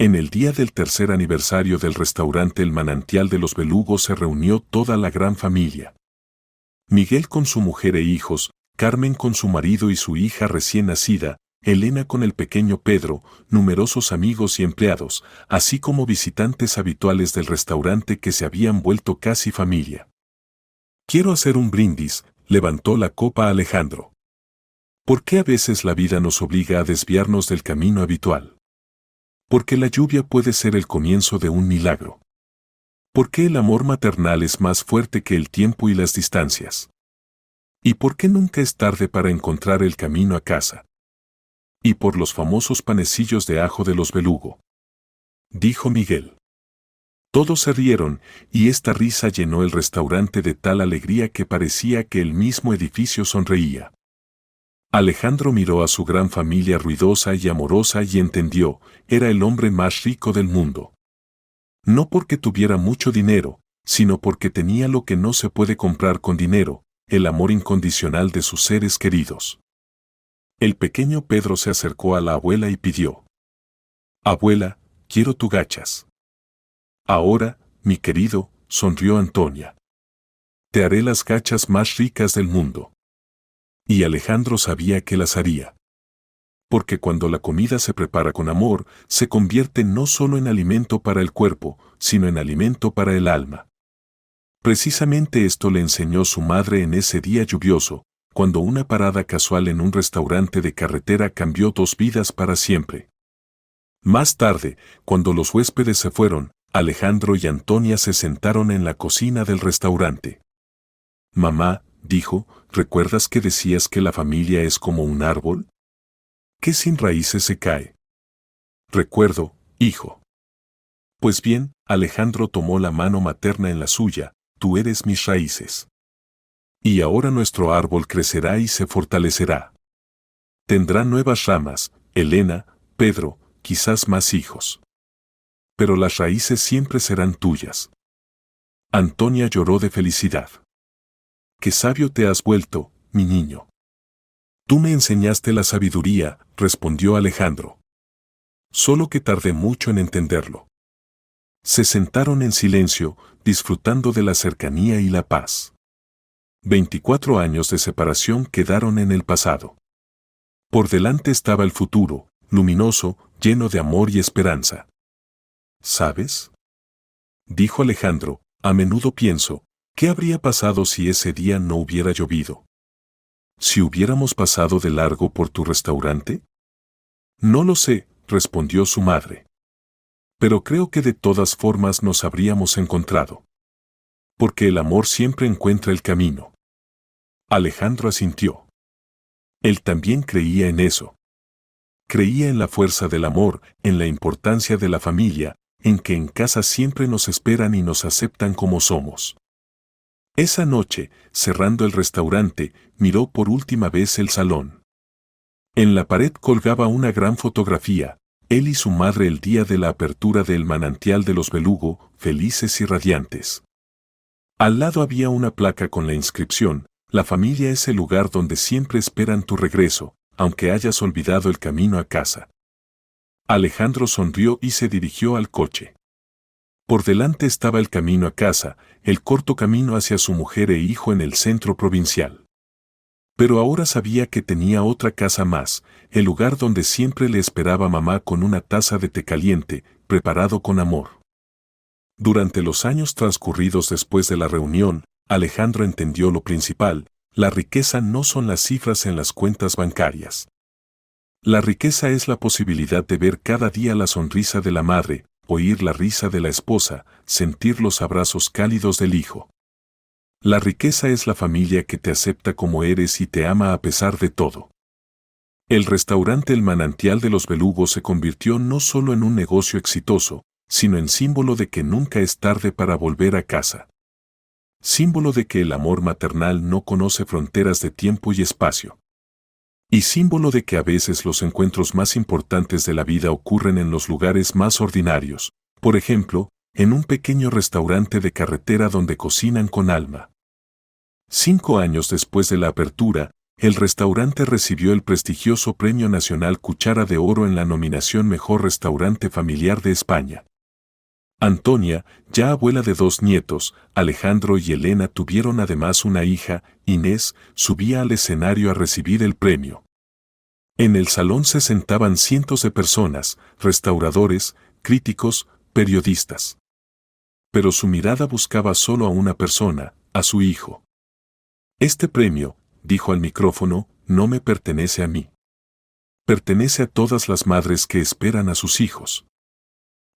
En el día del tercer aniversario del restaurante El Manantial de los Belugos se reunió toda la gran familia. Miguel con su mujer e hijos, Carmen con su marido y su hija recién nacida, Elena con el pequeño Pedro, numerosos amigos y empleados, así como visitantes habituales del restaurante que se habían vuelto casi familia. Quiero hacer un brindis, levantó la copa Alejandro. ¿Por qué a veces la vida nos obliga a desviarnos del camino habitual? Porque la lluvia puede ser el comienzo de un milagro. ¿Por qué el amor maternal es más fuerte que el tiempo y las distancias? ¿Y por qué nunca es tarde para encontrar el camino a casa? Y por los famosos panecillos de ajo de los Belugo, dijo Miguel. Todos se rieron, y esta risa llenó el restaurante de tal alegría que parecía que el mismo edificio sonreía. Alejandro miró a su gran familia ruidosa y amorosa y entendió, era el hombre más rico del mundo. No porque tuviera mucho dinero, sino porque tenía lo que no se puede comprar con dinero, el amor incondicional de sus seres queridos. El pequeño Pedro se acercó a la abuela y pidió: «Abuela, quiero tu gachas». «Ahora, mi querido», sonrió Antonia. «Te haré las gachas más ricas del mundo». Y Alejandro sabía que las haría. Porque cuando la comida se prepara con amor, se convierte no solo en alimento para el cuerpo, sino en alimento para el alma. Precisamente esto le enseñó su madre en ese día lluvioso, cuando una parada casual en un restaurante de carretera cambió 2 vidas para siempre. Más tarde, cuando los huéspedes se fueron, Alejandro y Antonia se sentaron en la cocina del restaurante. «Mamá», dijo, «¿recuerdas que decías que la familia es como un árbol? ¿Qué sin raíces se cae?» «Recuerdo, hijo». «Pues bien», Alejandro tomó la mano materna en la suya, «tú eres mis raíces. Y ahora nuestro árbol crecerá y se fortalecerá. Tendrá nuevas ramas, Elena, Pedro, quizás más hijos. Pero las raíces siempre serán tuyas». Antonia lloró de felicidad. «Qué sabio te has vuelto, mi niño». «Tú me enseñaste la sabiduría», respondió Alejandro. «Solo que tardé mucho en entenderlo». Se sentaron en silencio, disfrutando de la cercanía y la paz. 24 años de separación quedaron en el pasado. Por delante estaba el futuro, luminoso, lleno de amor y esperanza. «¿Sabes?», dijo Alejandro, «a menudo pienso, ¿qué habría pasado si ese día no hubiera llovido? ¿Si hubiéramos pasado de largo por tu restaurante?» «No lo sé», respondió su madre. «Pero creo que de todas formas nos habríamos encontrado. Porque el amor siempre encuentra el camino». Alejandro asintió. Él también creía en eso. Creía en la fuerza del amor, en la importancia de la familia, en que en casa siempre nos esperan y nos aceptan como somos. Esa noche, cerrando el restaurante, miró por última vez el salón. En la pared colgaba una gran fotografía, él y su madre el día de la apertura del Manantial de los Belugo, felices y radiantes. Al lado había una placa con la inscripción: «La familia es el lugar donde siempre esperan tu regreso, aunque hayas olvidado el camino a casa». Alejandro sonrió y se dirigió al coche. Por delante estaba el camino a casa, el corto camino hacia su mujer e hijo en el centro provincial. Pero ahora sabía que tenía otra casa más, el lugar donde siempre le esperaba mamá con una taza de té caliente, preparado con amor. Durante los años transcurridos después de la reunión, Alejandro entendió lo principal: la riqueza no son las cifras en las cuentas bancarias. La riqueza es la posibilidad de ver cada día la sonrisa de la madre, oír la risa de la esposa, sentir los abrazos cálidos del hijo. La riqueza es la familia que te acepta como eres y te ama a pesar de todo. El restaurante El Manantial de los Belugos se convirtió no solo en un negocio exitoso, sino en símbolo de que nunca es tarde para volver a casa. Símbolo de que el amor maternal no conoce fronteras de tiempo y espacio. Y símbolo de que a veces los encuentros más importantes de la vida ocurren en los lugares más ordinarios, por ejemplo, en un pequeño restaurante de carretera donde cocinan con alma. 5 años después de la apertura, el restaurante recibió el prestigioso Premio Nacional Cuchara de Oro en la nominación Mejor Restaurante Familiar de España. Antonia, ya abuela de 2 nietos, Alejandro y Elena, tuvieron además una hija, Inés, subía al escenario a recibir el premio. En el salón se sentaban cientos de personas, restauradores, críticos, periodistas. Pero su mirada buscaba solo a una persona, a su hijo. Este premio, dijo al micrófono, no me pertenece a mí. Pertenece a todas las madres que esperan a sus hijos.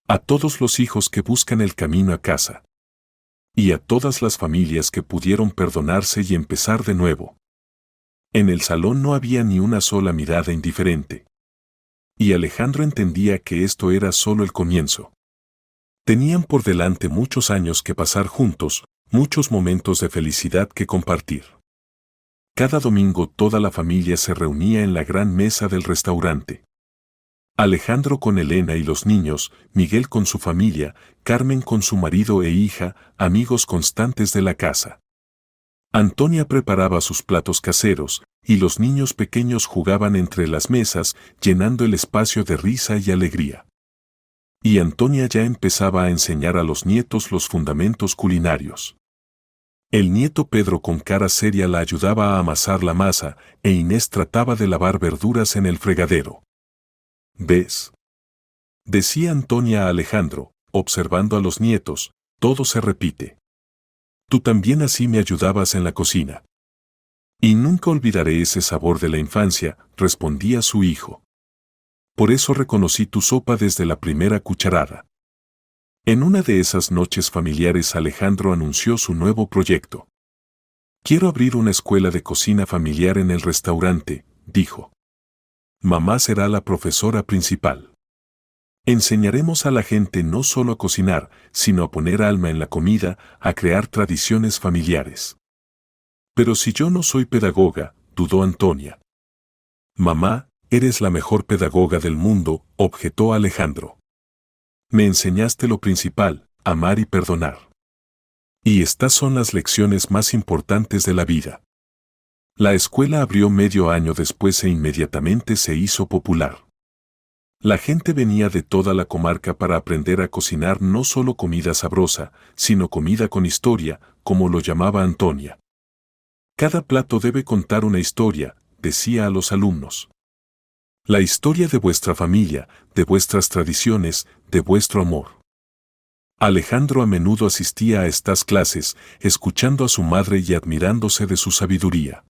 A todos los hijos que buscan el camino a casa. Y a todas las familias que pudieron perdonarse y empezar de nuevo. En el salón no había ni una sola mirada indiferente. Y Alejandro entendía que esto era solo el comienzo. Tenían por delante muchos años que pasar juntos, muchos momentos de felicidad que compartir. Cada domingo toda la familia se reunía en la gran mesa del restaurante. Alejandro con Elena y los niños, Miguel con su familia, Carmen con su marido e hija, amigos constantes de la casa. Antonia preparaba sus platos caseros, y los niños pequeños jugaban entre las mesas, llenando el espacio de risa y alegría. Y Antonia ya empezaba a enseñar a los nietos los fundamentos culinarios. El nieto Pedro con cara seria la ayudaba a amasar la masa, e Inés trataba de lavar verduras en el fregadero. ¿Ves?, decía Antonia a Alejandro, observando a los nietos, todo se repite. Tú también así me ayudabas en la cocina. Y nunca olvidaré ese sabor de la infancia, respondía su hijo. Por eso reconocí tu sopa desde la primera cucharada. En una de esas noches familiares Alejandro anunció su nuevo proyecto. Quiero abrir una escuela de cocina familiar en el restaurante, dijo. Mamá será la profesora principal. Enseñaremos a la gente no solo a cocinar, sino a poner alma en la comida, a crear tradiciones familiares. Pero si yo no soy pedagoga, dudó Antonia. Mamá, eres la mejor pedagoga del mundo, objetó Alejandro. Me enseñaste lo principal, amar y perdonar. Y estas son las lecciones más importantes de la vida. La escuela abrió medio año después e inmediatamente se hizo popular. La gente venía de toda la comarca para aprender a cocinar no solo comida sabrosa, sino comida con historia, como lo llamaba Antonia. Cada plato debe contar una historia, decía a los alumnos. La historia de vuestra familia, de vuestras tradiciones, de vuestro amor. Alejandro a menudo asistía a estas clases, escuchando a su madre y admirándose de su sabiduría.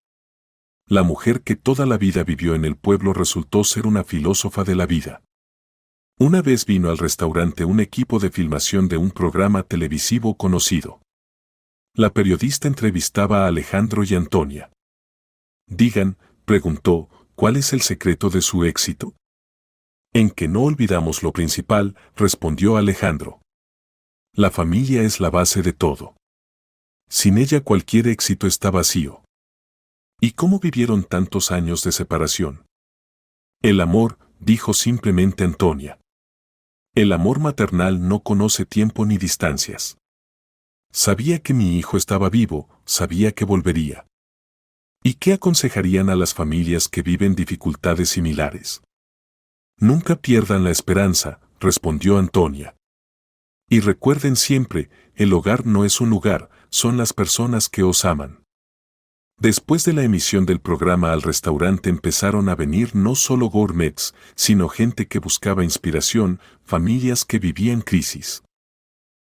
La mujer que toda la vida vivió en el pueblo resultó ser una filósofa de la vida. Una vez vino al restaurante un equipo de filmación de un programa televisivo conocido. La periodista entrevistaba a Alejandro y Antonia. Digan, preguntó, ¿cuál es el secreto de su éxito? En que no olvidamos lo principal, respondió Alejandro. La familia es la base de todo. Sin ella cualquier éxito está vacío. ¿Y cómo vivieron tantos años de separación? El amor, dijo simplemente Antonia. El amor maternal no conoce tiempo ni distancias. Sabía que mi hijo estaba vivo, sabía que volvería. ¿Y qué aconsejarían a las familias que viven dificultades similares? Nunca pierdan la esperanza, respondió Antonia. Y recuerden siempre, el hogar no es un lugar, son las personas que os aman. Después de la emisión del programa al restaurante empezaron a venir no solo gourmets, sino gente que buscaba inspiración, familias que vivían crisis.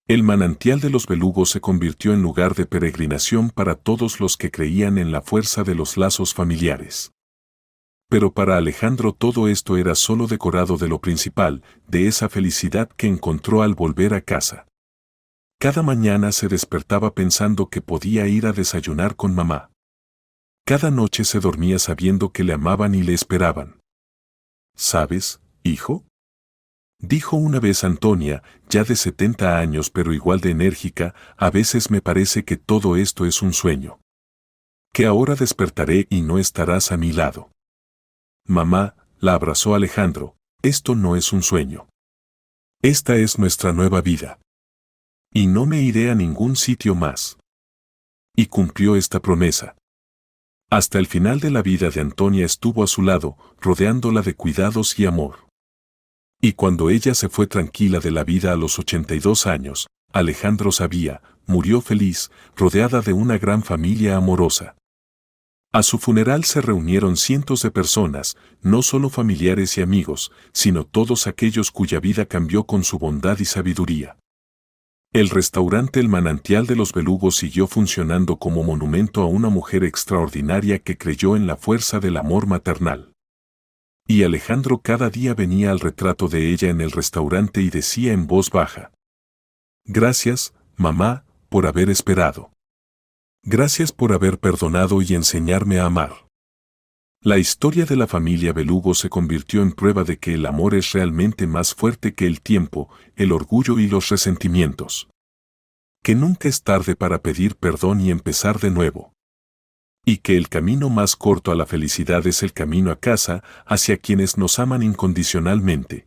El manantial de los Belugos se convirtió en lugar de peregrinación para todos los que creían en la fuerza de los lazos familiares. Pero para Alejandro todo esto era solo decorado de lo principal, de esa felicidad que encontró al volver a casa. Cada mañana se despertaba pensando que podía ir a desayunar con mamá. Cada noche se dormía sabiendo que le amaban y le esperaban. ¿Sabes, hijo?, dijo una vez Antonia, ya de 70 años pero igual de enérgica, a veces me parece que todo esto es un sueño. Que ahora despertaré y no estarás a mi lado. Mamá, la abrazó Alejandro, esto no es un sueño. Esta es nuestra nueva vida. Y no me iré a ningún sitio más. Y cumplió esta promesa. Hasta el final de la vida de Antonia estuvo a su lado, rodeándola de cuidados y amor. Y cuando ella se fue tranquila de la vida a los 82 años, Alejandro Sabía, murió feliz, rodeada de una gran familia amorosa. A su funeral se reunieron cientos de personas, no solo familiares y amigos, sino todos aquellos cuya vida cambió con su bondad y sabiduría. El restaurante El Manantial de los Belugos siguió funcionando como monumento a una mujer extraordinaria que creyó en la fuerza del amor maternal. Y Alejandro cada día venía al retrato de ella en el restaurante y decía en voz baja: «Gracias, mamá, por haber esperado. Gracias por haber perdonado y enseñarme a amar». La historia de la familia Belugo se convirtió en prueba de que el amor es realmente más fuerte que el tiempo, el orgullo y los resentimientos. Que nunca es tarde para pedir perdón y empezar de nuevo. Y que el camino más corto a la felicidad es el camino a casa, hacia quienes nos aman incondicionalmente.